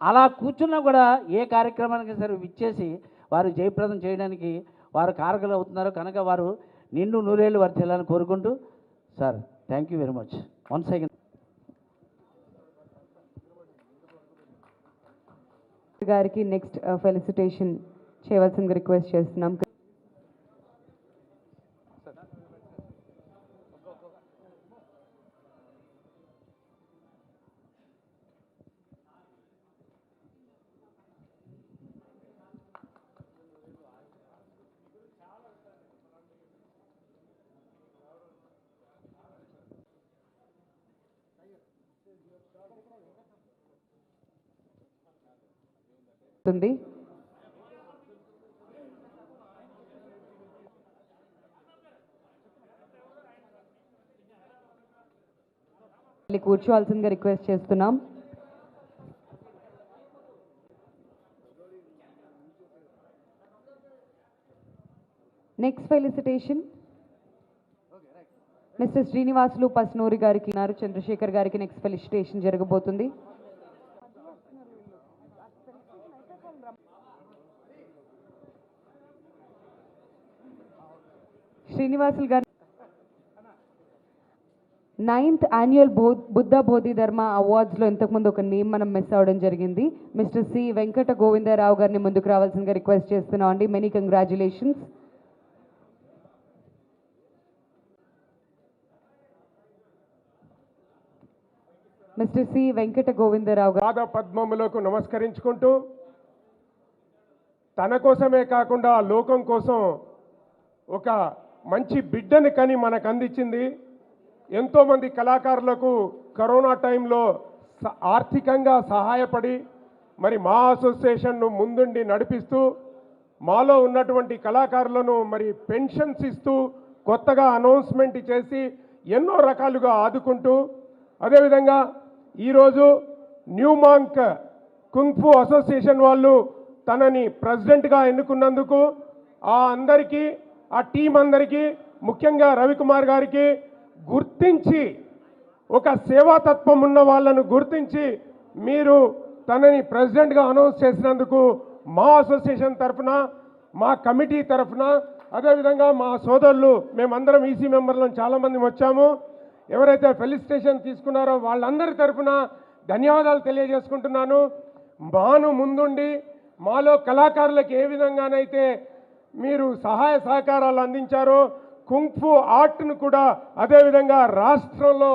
అలా కూర్చున్నా కూడా ఏ కార్యక్రమానికి సరే విచ్చేసి వారు జయప్రదం చేయడానికి వారు కారకులు అవుతున్నారు. కనుక వారు నిండు నూరేళ్ళు వర్తిల్లాలని కోరుకుంటూ, sir thank you very much once again.
గారికి నెక్స్ట్ ఫెలిసిటేషన్ చేయవలసిందిగా రిక్వెస్ట్ చేస్తున్నాం. ఉంది కూర్చోవాల్సిందిగా రిక్వెస్ట్ చేస్తున్నాం. Next felicitation mister Srinivasulu Pasnoori గారికి, చంద్రశేఖర్ గారికి నెక్స్ట్ ఫెలిసిటేషన్ జరగబోతుంది. శ్రీనివాసులు గారు 9th యాన్యువల్ బుద్ధ బోధిధర్మ అవార్డ్స్లో ఇంతకుముందు ఒక నేమ్ మనం మిస్ అవ్వడం జరిగింది. మిస్టర్ సి వెంకట గోవిందరావు గారిని ముందుకు రావాల్సిందిగా రిక్వెస్ట్ చేస్తున్నాం అండి. Many congratulations. Mister C Venkata Govindarao గారు
పాద పద్మములకు నమస్కరించుకుంటూ, తన కోసమే కాకుండా లోకం కోసం ఒక మంచి బిడ్డని కని మనకు అందించింది. ఎంతోమంది కళాకారులకు కరోనా టైంలో ఆర్థికంగా సహాయపడి, మరి మా అసోసియేషన్ను ముందుండి నడిపిస్తూ, మాలో ఉన్నటువంటి కళాకారులను మరి పెన్షన్స్ ఇస్తూ, కొత్తగా అనౌన్స్మెంట్ చేసి ఎన్నో రకాలుగా ఆదుకుంటూ, అదేవిధంగా ఈరోజు న్యూమాంక్ కుంగ్ఫు అసోసియేషన్ వాళ్ళు తనని ప్రెసిడెంట్గా ఎన్నుకున్నందుకు అందరికీ, ఆ టీం అందరికీ, ముఖ్యంగా రవికుమార్ గారికి గుర్తించి, ఒక సేవాతత్వం ఉన్న వాళ్ళను గుర్తించి మీరు తనని ప్రెసిడెంట్గా అనౌన్స్ చేసినందుకు మా అసోసియేషన్ తరఫున మా కమిటీ తరఫున, అదేవిధంగా మా సోదరులు మేమందరం ఈసీ మెంబర్లను చాలామంది వచ్చాము. ఎవరైతే ఫెలిసిటేషన్ తీసుకున్నారో వాళ్ళందరి తరఫున ధన్యవాదాలు తెలియజేసుకుంటున్నాను. మాను ముందుండి మాలో కళాకారులకు ఏ విధంగానైతే మీరు సహాయ సహకారాలు అందించారో కుంగ్ఫు ఆర్ట్ను కూడా అదేవిధంగా రాష్ట్రంలో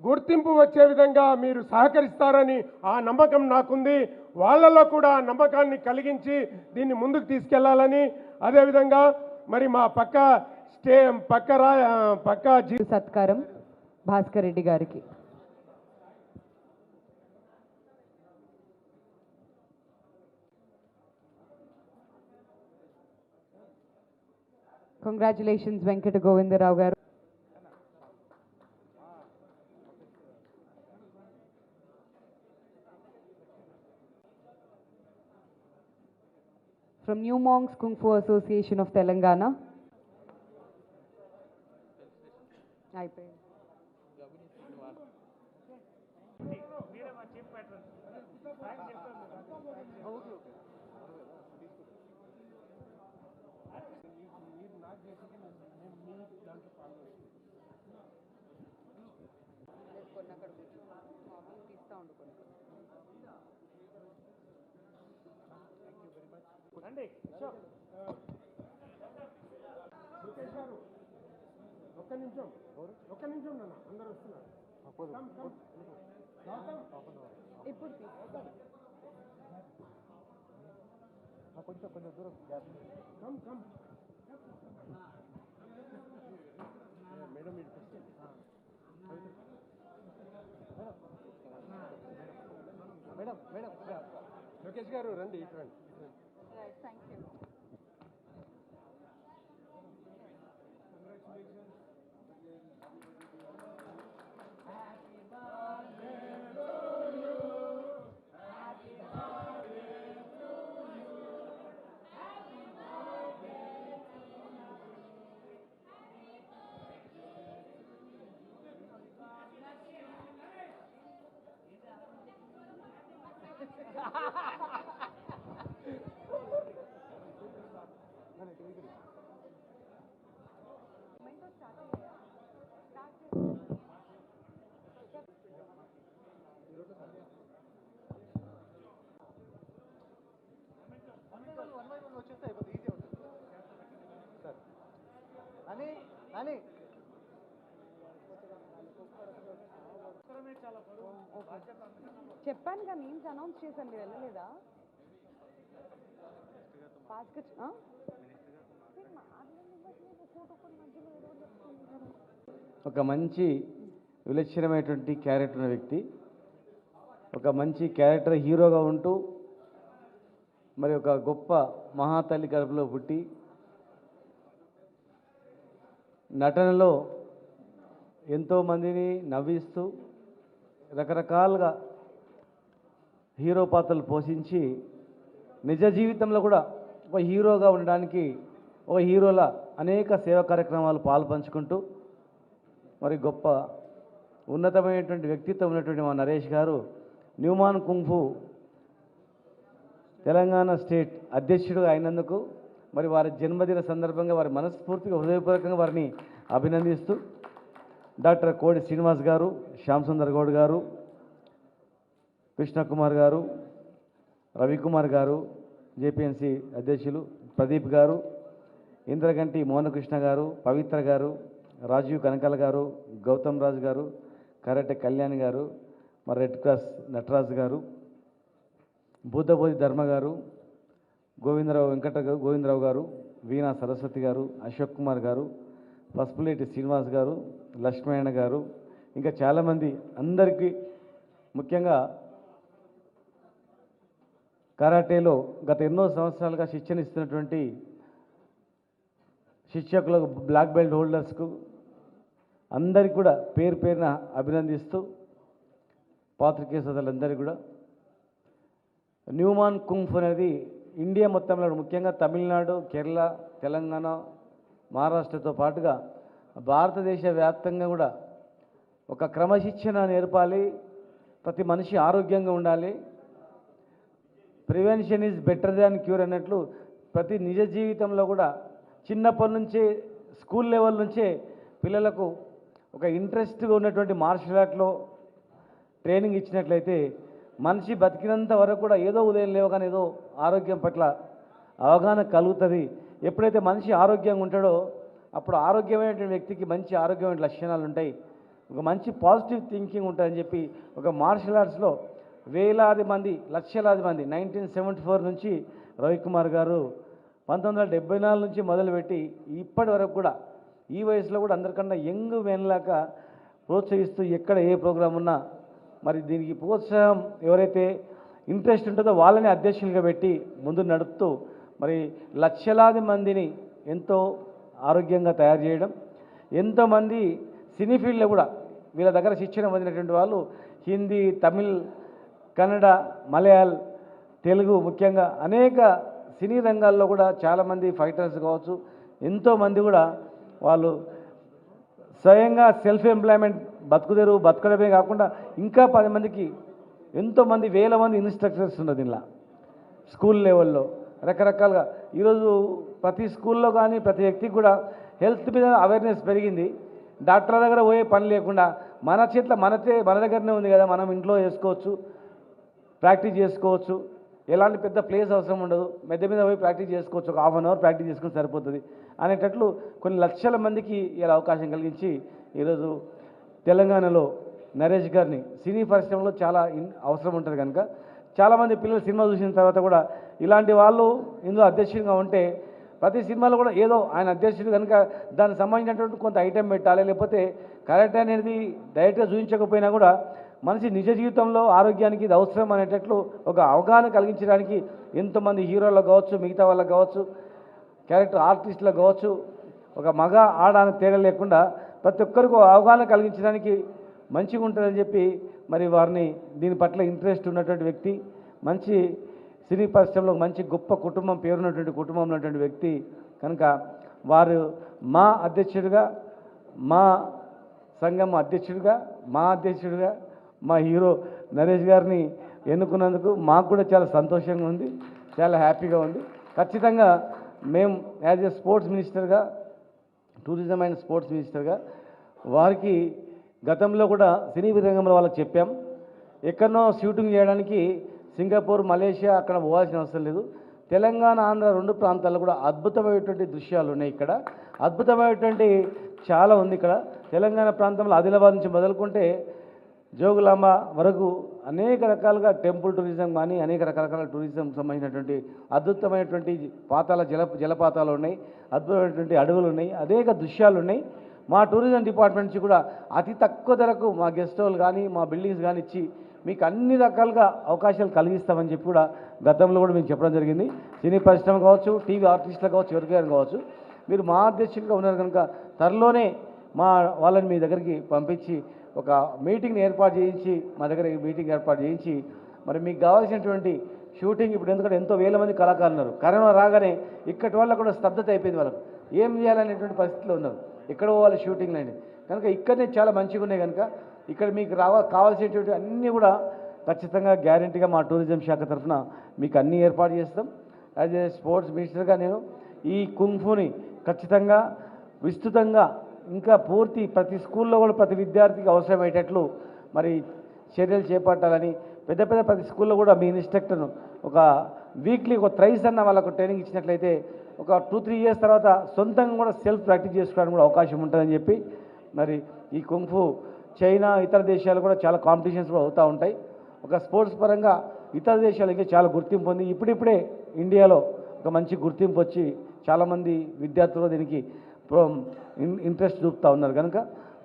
గుర్తింపు వచ్చే విధంగా మీరు సహకరిస్తారని ఆ నమ్మకం నాకుంది. వాళ్ళలో కూడా ఆ నమ్మకాన్ని కలిగించి దీన్ని ముందుకు తీసుకెళ్లాలని, అదేవిధంగా మరి మా పక్క
సత్కారం భాస్కర్ రెడ్డి గారికి. కంగ్రాచులేషన్స్ వెంకట గోవిందరావు గారు. From New Monks Kung Fu Association of Telangana. అయిపోయింది.
ఒక్క నిమిషం నాన్న, అందరూ వస్తున్నారు. కొంచెం దూరం మేడం మేడం మేడం లోకేష్ గారు రండి, ఇటు రండి.
చెప్పాను కానీ నేమ్స్ అనౌన్స్ చేశాను, మీరు వెళ్ళలేదా?
ఒక మంచి విలక్షణమైనటువంటి క్యారెక్టర్ ఉన్న వ్యక్తి, ఒక మంచి క్యారెక్టర్ హీరోగా ఉంటూ మరి ఒక గొప్ప మహాతల్లి కడుపులో పుట్టి నటనలో ఎంతోమందిని నవ్విస్తూ రకరకాలుగా హీరో పాత్రలు పోషించి నిజ జీవితంలో కూడా ఒక హీరోగా ఉండడానికి ఒక హీరోల అనేక సేవా కార్యక్రమాలు పాల్పంచుకుంటూ మరి గొప్ప ఉన్నతమైనటువంటి వ్యక్తిత్వం ఉన్నటువంటి మా నరేష్ గారు న్యూమాన్ కుంగ్ఫు తెలంగాణ స్టేట్ అధ్యక్షుడు అయినందుకు మరి వారి జన్మదిన సందర్భంగా వారి మనస్ఫూర్తిగా హృదయపూర్వకంగా వారిని అభినందిస్తూ డాక్టర్ కోడి శ్రీనివాస్ గారు, శ్యామ్ సుందర్ గౌడ్ గారు, కృష్ణకుమార్ గారు, రవికుమార్ గారు, జేపీఎన్సీ అధ్యక్షులు ప్రదీప్ గారు, ఇంద్రగంటి మోహనకృష్ణ గారు, పవిత్ర గారు, రాజీవ్ కనకాల గారు, గౌతమ్ రాజు గారు, కరెక్ట్ కళ్యాణ్ గారు, మరి రెడ్ క్రాస్ నటరాజు గారు, బుద్ధబోధి ధర్మ గారు, గోవిందరావు గారు, వీణా సరస్వతి గారు, అశోక్ కుమార్ గారు, పసుపులేటి శ్రీనివాస్ గారు, లక్ష్మణ గారు, ఇంకా చాలామంది అందరికీ ముఖ్యంగా కరాటేలో గత ఎన్నో సంవత్సరాలుగా శిక్షణ ఇస్తున్నటువంటి శిక్షకులకు, బ్లాక్ బెల్ట్ హోల్డర్స్కు అందరికీ కూడా పేరు పేరున అభినందిస్తూ పాత్రికేయ సోదరులందరికీ కూడా న్యూమాన్ కుంగ్ఫు అనేది ఇండియా మొత్తంలో ముఖ్యంగా తమిళనాడు, కేరళ, తెలంగాణ, మహారాష్ట్రతో పాటుగా భారతదేశ వ్యాప్తంగా కూడా ఒక క్రమశిక్షణ నేర్పాలి. ప్రతి మనిషి ఆరోగ్యంగా ఉండాలి. Prevention is better than cure అన్నట్లు ప్రతి నిజ జీవితంలో కూడా చిన్నప్పటి నుంచే స్కూల్ లెవెల్ నుంచే పిల్లలకు ఒక ఇంట్రెస్ట్గా ఉన్నటువంటి మార్షల్ ఆర్ట్లో ట్రైనింగ్ ఇచ్చినట్లయితే మనిషి బతికినంత వరకు కూడా ఏదో ఉదయం లేవగానే ఏదో ఆరోగ్యం పట్ల అవగాహన కలుగుతుంది. ఎప్పుడైతే మనిషి ఆరోగ్యంగా ఉంటాడో అప్పుడు ఆరోగ్యమైనటువంటి వ్యక్తికి మంచి ఆరోగ్యమైన లక్షణాలు ఉంటాయి, ఒక మంచి పాజిటివ్ థింకింగ్ ఉంటుందని చెప్పి ఒక మార్షల్ ఆర్ట్స్లో వేలాది మంది లక్షలాది మంది 1974 నుంచి రవికుమార్ గారు 1974 నుంచి మొదలుపెట్టి ఇప్పటి వరకు కూడా ఈ వయసులో కూడా అందరికన్నా యంగ్ మెన్లాగా ప్రోత్సహిస్తూ ఎక్కడ ఏ ప్రోగ్రాం ఉన్నా మరి దీనికి ప్రోత్సాహం ఎవరైతే ఇంట్రెస్ట్ ఉంటుందో వాళ్ళని అధ్యక్షులుగా పెట్టి ముందు నడుపుతూ మరి లక్షలాది మందిని ఎంతో ఆరోగ్యంగా తయారు చేయడం, ఎంతోమంది సినీ ఫీల్డ్లో కూడా వీళ్ళ దగ్గర శిక్షణ పొందినటువంటి వాళ్ళు హిందీ, తమిళ్, కన్నడ, మలయాళ, తెలుగు ముఖ్యంగా అనేక సినీ రంగాల్లో కూడా చాలామంది ఫైటర్స్ కావచ్చు, ఎంతోమంది కూడా వాళ్ళు స్వయంగా సెల్ఫ్ ఎంప్లాయ్మెంట్ బతకడమే కాకుండా ఇంకా 10 మందికి ఎంతోమంది వేల మంది ఇన్స్ట్రక్టర్స్ ఉన్నారు దీనిలో స్కూల్ లెవెల్లో రకరకాలుగా. ఈరోజు ప్రతి స్కూల్లో కానీ ప్రతి వ్యక్తికి కూడా హెల్త్ మీద అవేర్నెస్ పెరిగింది. డాక్టర్ల దగ్గర పోయే పని లేకుండా మన చేతిలో మన దగ్గరనే ఉంది కదా, మనం ఇంట్లో చేసుకోవచ్చు, ప్రాక్టీస్ చేసుకోవచ్చు, ఎలాంటి పెద్ద ప్లేస్ అవసరం ఉండదు, మెద్ద మీద పోయి ప్రాక్టీస్ చేసుకోవచ్చు, ఒక ½ అవర్ ప్రాక్టీస్ చేసుకుని సరిపోతుంది అనేటట్లు కొన్ని లక్షల మందికి ఇలా అవకాశం కలిగించి ఈరోజు తెలంగాణలో నరేష్ గారిని సినీ పరిశ్రమలో చాలా అవసరం ఉంటుంది కనుక చాలామంది పిల్లలు సినిమా చూసిన తర్వాత కూడా ఇలాంటి వాళ్ళు ఇందులో అధ్యక్షుడిగా ఉంటే ప్రతి సినిమాలో కూడా ఏదో ఆయన అధ్యక్షుడు కనుక దానికి సంబంధించినటువంటి కొంత ఐటెం పెట్టాలి, లేకపోతే కరెక్ట్ అనేది డైరెక్ట్గా చూపించకపోయినా కూడా మనిషి నిజ జీవితంలో ఆరోగ్యానికి ఇది అవసరం అనేటట్లు ఒక అవగాహన కలిగించడానికి ఎంతోమంది హీరోలకు కావచ్చు, మిగతా వాళ్ళకు కావచ్చు, క్యారెక్టర్ ఆర్టిస్టులకు కావచ్చు, ఒక మగ ఆడ అని తేడా లేకుండా ప్రతి ఒక్కరికి అవగాహన కలిగించడానికి మంచిగా ఉంటుందని చెప్పి మరి వారిని దీని పట్ల ఇంట్రెస్ట్ ఉన్నటువంటి వ్యక్తి, మంచి సినీ పరిశ్రమలో మంచి గొప్ప కుటుంబం, పేరున్నటువంటి కుటుంబం ఉన్నటువంటి వ్యక్తి కనుక వారు మా అధ్యక్షుడిగా, మా సంఘం అధ్యక్షుడిగా, మా హీరో నరేష్ గారిని ఎన్నుకున్నందుకు మాకు కూడా చాలా సంతోషంగా ఉంది, చాలా హ్యాపీగా ఉంది. ఖచ్చితంగా మేము యాజ్ ఏ స్పోర్ట్స్ మినిస్టర్గా, టూరిజం అండ్ స్పోర్ట్స్ మినిస్టర్గా వారికి గతంలో కూడా సినీ రంగంలో వాళ్ళకి చెప్పాం, ఎక్కడనో షూటింగ్ చేయడానికి సింగపూర్, మలేషియా అక్కడ పోవాల్సిన అవసరం లేదు. తెలంగాణ, ఆంధ్ర 2 ప్రాంతాల్లో కూడా అద్భుతమైనటువంటి దృశ్యాలు ఉన్నాయి. ఇక్కడ అద్భుతమైనటువంటి చాలా ఉంది. ఇక్కడ తెలంగాణ ప్రాంతంలో ఆదిలాబాద్ నుంచి మొదలుకుంటే జోగులాంబ వరకు అనేక రకాలుగా టెంపుల్ టూరిజం కానీ అనేక రకరకాల టూరిజం సంబంధించినటువంటి అద్భుతమైనటువంటి జలపాతాలు ఉన్నాయి, అద్భుతమైనటువంటి అడవులు ఉన్నాయి, అనేక దృశ్యాలు ఉన్నాయి. మా టూరిజం డిపార్ట్మెంట్ నుంచి కూడా అతి తక్కువ ధరకు మా గెస్ట్ హౌస్ కానీ మా బిల్డింగ్స్ కానీ ఇచ్చి మీకు అన్ని రకాలుగా అవకాశాలు కలిగిస్తామని చెప్పి కూడా గతంలో కూడా మేము చెప్పడం జరిగింది. సినీ పరిశ్రమ కావచ్చు, టీవీ ఆర్టిస్టులు కావచ్చు, ఎవరికైనా కావచ్చు, మీరు మా అధ్యక్షులుగా ఉన్నారు కనుక త్వరలోనే మా వాళ్ళని మీ దగ్గరికి పంపించి ఒక మీటింగ్ని ఏర్పాటు చేయించి మా దగ్గర మీటింగ్ ఏర్పాటు చేయించి మరి మీకు కావాల్సినటువంటి షూటింగ్ ఇప్పుడు ఎందుకంటే ఎంతో వేల మంది కళాకారులు ఉన్నారు. కరోనా రాగానే ఇక్కడి వాళ్ళకు కూడా స్తబ్దత అయిపోయింది, వాళ్ళకు ఏం చేయాలనేటువంటి పరిస్థితిలో ఉన్నారు, ఎక్కడ పోవాలి షూటింగ్ అనేది కనుక ఇక్కడనే చాలా మంచిగా ఉన్నాయి కనుక ఇక్కడ మీకు కావాల్సినటువంటి అన్నీ కూడా ఖచ్చితంగా గ్యారెంటీగా మా టూరిజం శాఖ తరఫున మీకు అన్నీ ఏర్పాటు చేస్తాం. యాజ్ ఏ స్పోర్ట్స్ మినిస్టర్గా నేను ఈ కుంఫుని ఖచ్చితంగా విస్తృతంగా ఇంకా పూర్తి ప్రతి స్కూల్లో కూడా ప్రతి విద్యార్థికి అవసరమయ్యేటట్లు మరి చర్యలు చేపట్టాలని ప్రతి స్కూల్లో కూడా మీ ఇన్స్ట్రక్టర్ను ఒక వీక్లీ ఒక థ్రైస్ అన్న వాళ్ళకు ట్రైనింగ్ ఇచ్చినట్లయితే ఒక 2-3 ఇయర్స్ తర్వాత సొంతంగా కూడా సెల్ఫ్ ప్రాక్టీస్ చేసుకోవడానికి కూడా అవకాశం ఉంటుందని చెప్పి మరి ఈ కుంఫు చైనా ఇతర దేశాలు కూడా చాలా కాంపిటీషన్స్ కూడా అవుతూ ఉంటాయి. ఒక స్పోర్ట్స్ పరంగా ఇతర దేశాలు ఇంకా చాలా గుర్తింపు ఉంది. ఇప్పుడిప్పుడే ఇండియాలో ఒక మంచి గుర్తింపు వచ్చి చాలామంది విద్యార్థులు దీనికి ఇంట్రెస్ట్ చూపుతూ ఉన్నారు కనుక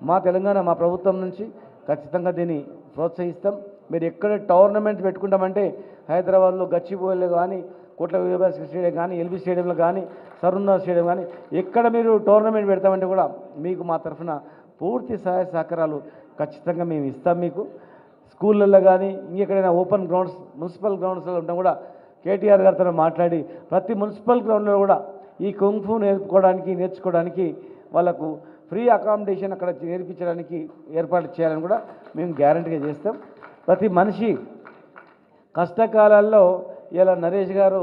మా తెలంగాణ మా ప్రభుత్వం నుంచి ఖచ్చితంగా దీన్ని ప్రోత్సహిస్తాం. మీరు ఎక్కడ టోర్నమెంట్ పెట్టుకుంటామంటే హైదరాబాద్లో గచ్చిబౌలిలో కానీ, కోట్ల యూనివర్సిటీ స్టేడియం కానీ, ఎల్బీ స్టేడియంలో కానీ, సరున్నర్ స్టేడియం కానీ ఎక్కడ మీరు టోర్నమెంట్ పెడతామంటే కూడా మీకు మా తరఫున పూర్తి సహాయ సహకారాలు ఖచ్చితంగా మేము ఇస్తాం. మీకు స్కూళ్ళల్లో కానీ ఇంకెక్కడైనా ఓపెన్ గ్రౌండ్స్ మున్సిపల్ గ్రౌండ్స్లో ఉంటాం కూడా కేటీఆర్ గారితో మాట్లాడి ప్రతి మున్సిపల్ గ్రౌండ్లో కూడా ఈ కుంఫు నేర్చుకోవడానికి వాళ్ళకు ఫ్రీ అకామిడేషన్ అక్కడ నేర్పించడానికి ఏర్పాటు చేయాలని కూడా మేము గ్యారంటీగా చేస్తాం. ప్రతి మనిషి కష్టకాలాల్లో ఇలా నరేష్ గారు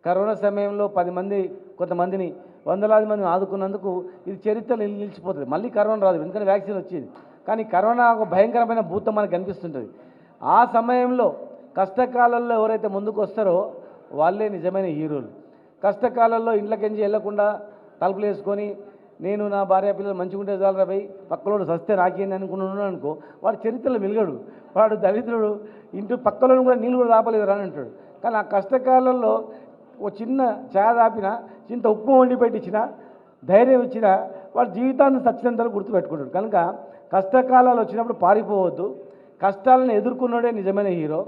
కరోనా సమయంలో 10 మంది కొంతమందిని వందలాది మందిని ఆదుకున్నందుకు ఇది చరిత్రలో నిలిచిపోతుంది. మళ్ళీ కరోనా రాదు, ఎందుకంటే వ్యాక్సిన్ వచ్చింది. కానీ కరోనా ఒక భయంకరమైన భూతం మనకు కనిపిస్తుంటుంది. ఆ సమయంలో కష్టకాలంలో ఎవరైతే ముందుకు వస్తారో వాళ్ళే నిజమైన హీరోలు. కష్టకాలంలో ఇంట్లోకించి వెళ్ళకుండా తలుపులు వేసుకొని నేను నా భార్య పిల్లలు మంచిగా ఉంటే చాలు రా భయ్, పక్కలోడు సస్తే నాకేంది అనుకున్నాను అనుకో, వాడు చరిత్రలో మిలగడు, వాడు దరిద్రుడు, ఇంటి పక్కలను కూడా నీళ్ళు కూడా దాపలేదు రా అని అంటాడు. కానీ ఆ కష్టకాలంలో ఓ చిన్న ఛాయ దాపిన, చింత ఉప్పు వండి పెట్టించిన, ధైర్యం ఇచ్చిన వాడు జీవితాన్ని సచ్చినంతలో గుర్తుపెట్టుకుంటాడు. కనుక కష్టకాలాలు వచ్చినప్పుడు పారిపోవద్దు, కష్టాలను ఎదుర్కొన్నాడే నిజమైన హీరో.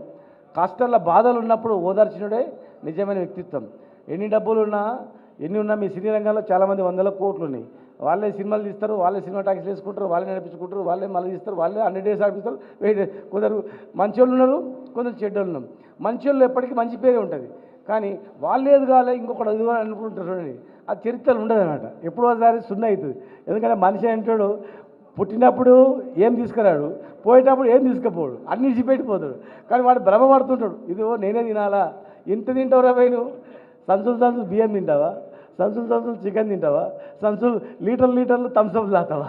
కష్టాల బాధలు ఉన్నప్పుడు ఓదార్చినడే నిజమైన వ్యక్తిత్వం. ఎన్ని డబ్బులు ఉన్నా ఎన్ని ఉన్నా మీ సినీ రంగంలో చాలామంది 100 కోట్లు ఉన్నాయి. వాళ్ళే సినిమాలు తీస్తారు, వాళ్ళే సినిమా టాక్సీలు వేసుకుంటారు, వాళ్ళే నడిపించుకుంటారు, వాళ్ళే మళ్ళీ తీస్తారు, వాళ్ళే 100 days ఆడిపిస్తారు, 8 days. కొందరు మంచోళ్ళు ఉన్నారు, కొందరు చెడ్డోళ్ళు ఉన్నారు. మంచోళ్ళు ఎప్పటికీ మంచి పేరే ఉంటుంది, కానీ వాళ్ళు ఏది కావాలి ఇంకొకటి అది కావాలి అనుకుంటారు చూడండి, అది చరిత్రలు ఉండదు అనమాట. ఎప్పుడో ఒకసారి సున్నా అవుతుంది. ఎందుకంటే మనిషి అంటాడు పుట్టినప్పుడు ఏం తీసుకురాడు, పోయేటప్పుడు ఏం తీసుకుపోడు, అన్ని ఇచ్చిపెట్టిపోతాడు. కానీ వాడు భ్రమపడుతుంటాడు, ఇదిగో నేనే తినాలా, ఎంత తింటావు రా నువ్వు, సంచులు బియ్యం తింటావా, సంచులు చికెన్ తింటావా, సంచులు లీటర్లు థమ్స్అప్ తాతావా,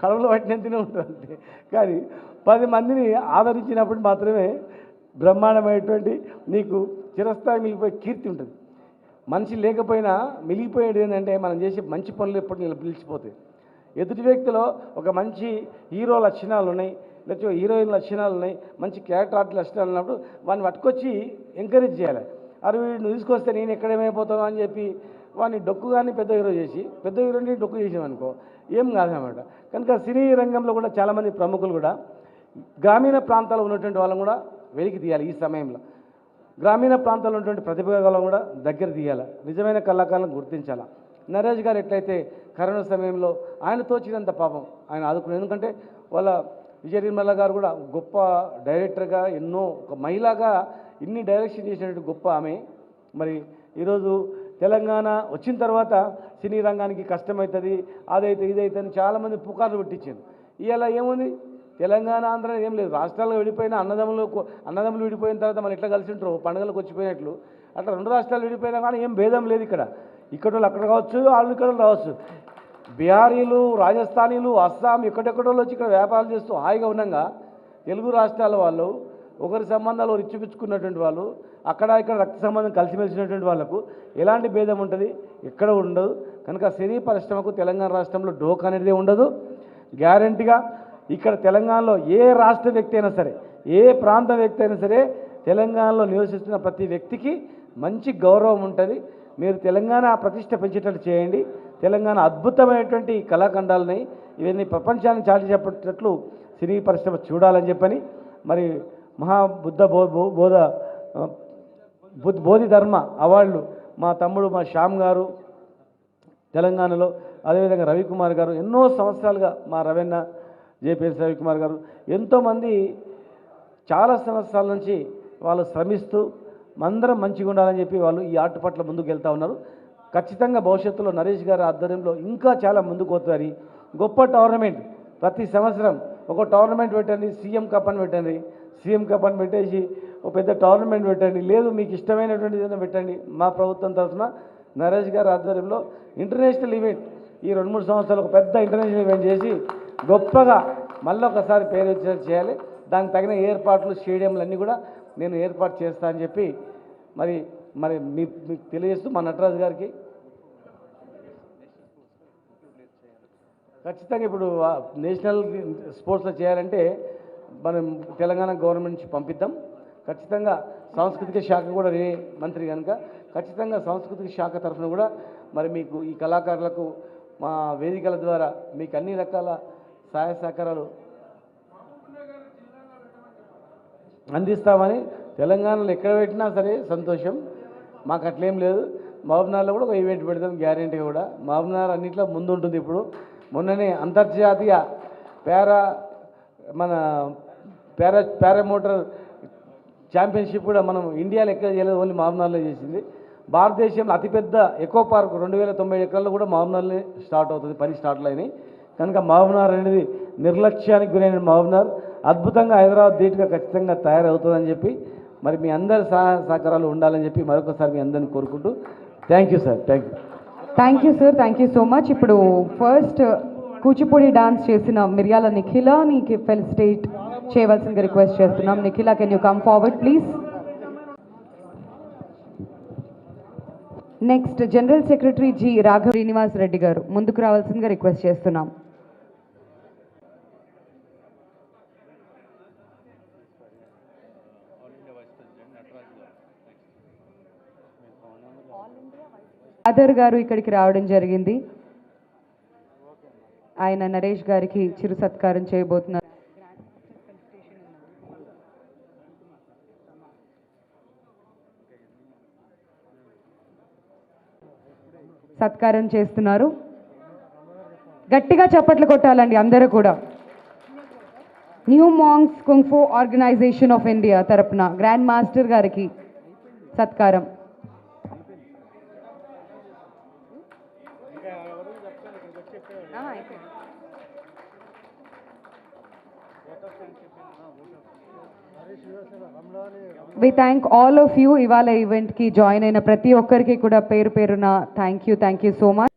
కడుపులో పట్టిన తినే ఉంటుంది అంతే. కానీ 10 మందిని ఆదరించినప్పుడు మాత్రమే బ్రహ్మాండమైనటువంటి నీకు చిరస్థాయి మిగిలిపోయే కీర్తి ఉంటుంది. మనిషి లేకపోయినా మిగిలిపోయేది ఏంటంటే మనం చేసే మంచి పనులు ఎప్పుడు నిలిచిపోతాయి. ఎదుటి వ్యక్తిలో ఒక మంచి హీరో లక్షణాలు ఉన్నాయి, లేకపోతే హీరోయిన్ లక్షణాలు ఉన్నాయి, మంచి క్యారెక్టర్ ఆర్ట్ లక్షణాలు ఉన్నప్పుడు వాడిని పట్టుకొచ్చి ఎంకరేజ్ చేయాలి. అది వీడిని తీసుకొస్తే నేను ఎక్కడేమైపోతాను అని చెప్పి వాడిని డొక్కు కానీ పెద్ద హీరో చేసి పెద్ద హీరోని డొక్కు చేసామనుకో ఏం కాదనమాట. కనుక సినీ రంగంలో కూడా చాలామంది ప్రముఖులు కూడా గ్రామీణ ప్రాంతాల్లో ఉన్నటువంటి వాళ్ళని కూడా వెలికి తీయాలి. ఈ సమయంలో గ్రామీణ ప్రాంతాల్లో ఉన్నటువంటి ప్రతిభాలను కూడా దగ్గర తీయాలి, నిజమైన కళాకారులను గుర్తించాలి. నరేష్ గారు ఎట్లయితే కరోనా సమయంలో ఆయన తోచినంత పాపం ఆయన ఆదుకున్నారు. ఎందుకంటే వాళ్ళ విజయ నిర్మల గారు కూడా గొప్ప డైరెక్టర్గా ఎన్నో ఒక మహిళగా ఇన్ని డైరెక్షన్ చేసినటువంటి గొప్ప ఆమె. మరి ఈరోజు తెలంగాణ వచ్చిన తర్వాత సినీ రంగానికి కష్టమవుతుంది, అదైతే ఇదైతే అని చాలామంది పుకార్లు పెట్టించారు. ఇవాళ ఏముంది, తెలంగాణ ఆంధ్ర ఏం లేదు, రాష్ట్రాల్లో విడిపోయిన అన్నదమ్ములు విడిపోయిన తర్వాత మనం ఎట్లా కలిసి ఉంటారు పండుగలకు వచ్చిపోయినట్లు, అట్లా 2 రాష్ట్రాలు విడిపోయినా కానీ ఏం భేదం లేదు. ఇక్కడ వాళ్ళు అక్కడ కావచ్చు, వాళ్ళు ఇక్కడ రావచ్చు. బీహారీలు, రాజస్థానీలు, అస్సాం ఎక్కడెక్కడో వచ్చి ఇక్కడ వ్యాపారాలు చేస్తూ హాయిగా ఉండగా తెలుగు రాష్ట్రాల వాళ్ళు ఒకరి సంబంధాలు ఇచ్చిపుచ్చుకున్నటువంటి వాళ్ళు, అక్కడ ఇక్కడ రక్త సంబంధం కలిసిమెలిసినటువంటి వాళ్ళకు ఎలాంటి భేదం ఉంటుంది, ఎక్కడ ఉండదు. కనుక సినీ పరిశ్రమకు తెలంగాణ రాష్ట్రంలో డోక్ అనేది ఉండదు. గ్యారంటీగా ఇక్కడ తెలంగాణలో ఏ రాష్ట్ర వ్యక్తి అయినా సరే, ఏ ప్రాంత వ్యక్తి అయినా సరే, తెలంగాణలో నివసిస్తున్న ప్రతి వ్యక్తికి మంచి గౌరవం ఉంటుంది. మీరు తెలంగాణ ప్రతిష్ట పెంచేటట్టు చేయండి. తెలంగాణ అద్భుతమైనటువంటి కళాఖండాలని ఇవన్నీ ప్రపంచాన్ని చాటి చెప్పేటట్లు సినీ పరిశ్రమ చూడాలని చెప్పని మరి మహాబుద్ధ బోధి ధర్మ అవార్డులు మా తమ్ముడు మా శ్యామ్ గారు తెలంగాణలో, అదేవిధంగా రవికుమార్ గారు ఎన్నో సంవత్సరాలుగా మా రవెన్న జేపీఎస్ రవికుమార్ గారు ఎంతోమంది చాలా సంవత్సరాల నుంచి వాళ్ళు శ్రమిస్తూ అందరం మంచిగా ఉండాలని చెప్పి వాళ్ళు ఈ ఆర్ట్ పట్ల ముందుకు వెళ్తూ ఉన్నారు. ఖచ్చితంగా భవిష్యత్తులో నరేష్ గారి ఆధ్వర్యంలో ఇంకా చాలా ముందుకు పోతారు. గొప్ప టోర్నమెంట్ ప్రతి సంవత్సరం ఒక టోర్నమెంట్ పెట్టండి, సీఎం కప్ అని పెట్టండి, సీఎం కప్ అని పెట్టేసి ఒక పెద్ద టోర్నమెంట్ పెట్టండి, లేదు మీకు ఇష్టమైనటువంటి ఏదైనా పెట్టండి. మా ప్రభుత్వం తరఫున నరేష్ గారి ఆధ్వర్యంలో ఇంటర్నేషనల్ ఈవెంట్ ఈ 2-3 సంవత్సరాలు ఒక పెద్ద ఇంటర్నేషనల్ ఈవెంట్ చేసి గొప్పగా మళ్ళీ ఒకసారి పేరు వచ్చేటట్టు చేయాలి. దానికి తగిన ఏర్పాట్లు స్టేడియంలన్నీ కూడా నేను ఏర్పాటు చేస్తా అని చెప్పి మరి మీకు తెలియజేస్తూ మా నటరాజు గారికి ఖచ్చితంగా ఇప్పుడు నేషనల్ స్పోర్ట్స్లో చేయాలంటే మనం తెలంగాణ గవర్నమెంట్ నుంచి పంపిద్దాం. ఖచ్చితంగా సాంస్కృతిక శాఖ కూడా మంత్రి కనుక ఖచ్చితంగా సాంస్కృతిక శాఖ తరఫున కూడా మరి మీకు ఈ కళాకారులకు మా వేదికల ద్వారా మీకు అన్ని రకాల సహాయ సహకారాలు అందిస్తామని తెలంగాణలో ఎక్కడ పెట్టినా సరే సంతోషం, మాకు అట్లేం లేదు. మహబూబ్నగర్లో కూడా ఒక ఈవెంట్ పెడతాం గ్యారెంటీగా కూడా. మహబూబ్నగర్ అన్నింటిలో ముందు ఉంటుంది. ఇప్పుడు మొన్ననే అంతర్జాతీయ పారామోటర్ ఛాంపియన్షిప్ కూడా మనం ఇండియాలో ఎక్కడ చేయలేదు, ఓన్లీ మహబూబ్నగర్లో చేసింది. భారతదేశంలో అతిపెద్ద ఎకో పార్క్ 2090 ఎకరాల్లో కూడా మహబూబ్నగర్లో స్టార్ట్ అవుతుంది, పని స్టార్ట్లు అయినాయి. కనుక మహబూబ్నగర్ అనేది నిర్లక్ష్యానికి గురైన మహబూబ్నగర్ అద్భుతంగా హైదరాబాద్ ధీటుగా ఖచ్చితంగా తయారవుతుందని చెప్పి మరి మీ అందరి సహకారాలు ఉండాలని చెప్పి మరొకసారి మీ అందరిని కోరుకుంటూ thank you sir, thank you.
Thank you sir, thank you so much. ఇప్పుడు ఫస్ట్ కూచిపూడి డాన్స్ చేసిన మిర్యాల నిఖిలని ఫెలిసిటేట్ చేయవలసిందిగా రిక్వెస్ట్ చేస్తున్నాం. Nikhila, can you come forward please? Next general secretary G Raghava Srinivas Reddy గారు ముందుకు రావాల్సిందిగా రిక్వెస్ట్ చేస్తున్నాం. ఆదర్ గారు ఇక్కడికి రావడం జరిగింది. ఆయన నరేష్ గారికి చిరు సత్కారం చేయబోతున్నారు. సత్కారం చేస్తున్నారు. గట్టిగా చప్పట్లు కొట్టాలండి అందరూ కూడా. New monks kung fu organisation of India తరపున గ్రాండ్ మాస్టర్ గారికి సత్కారం. We thank all of you. ఇవాళ ఈవెంట్కి జాయిన్ అయిన ప్రతి ఒక్కరికి కూడా పేరు పేరున థ్యాంక్ యూ సో మచ్.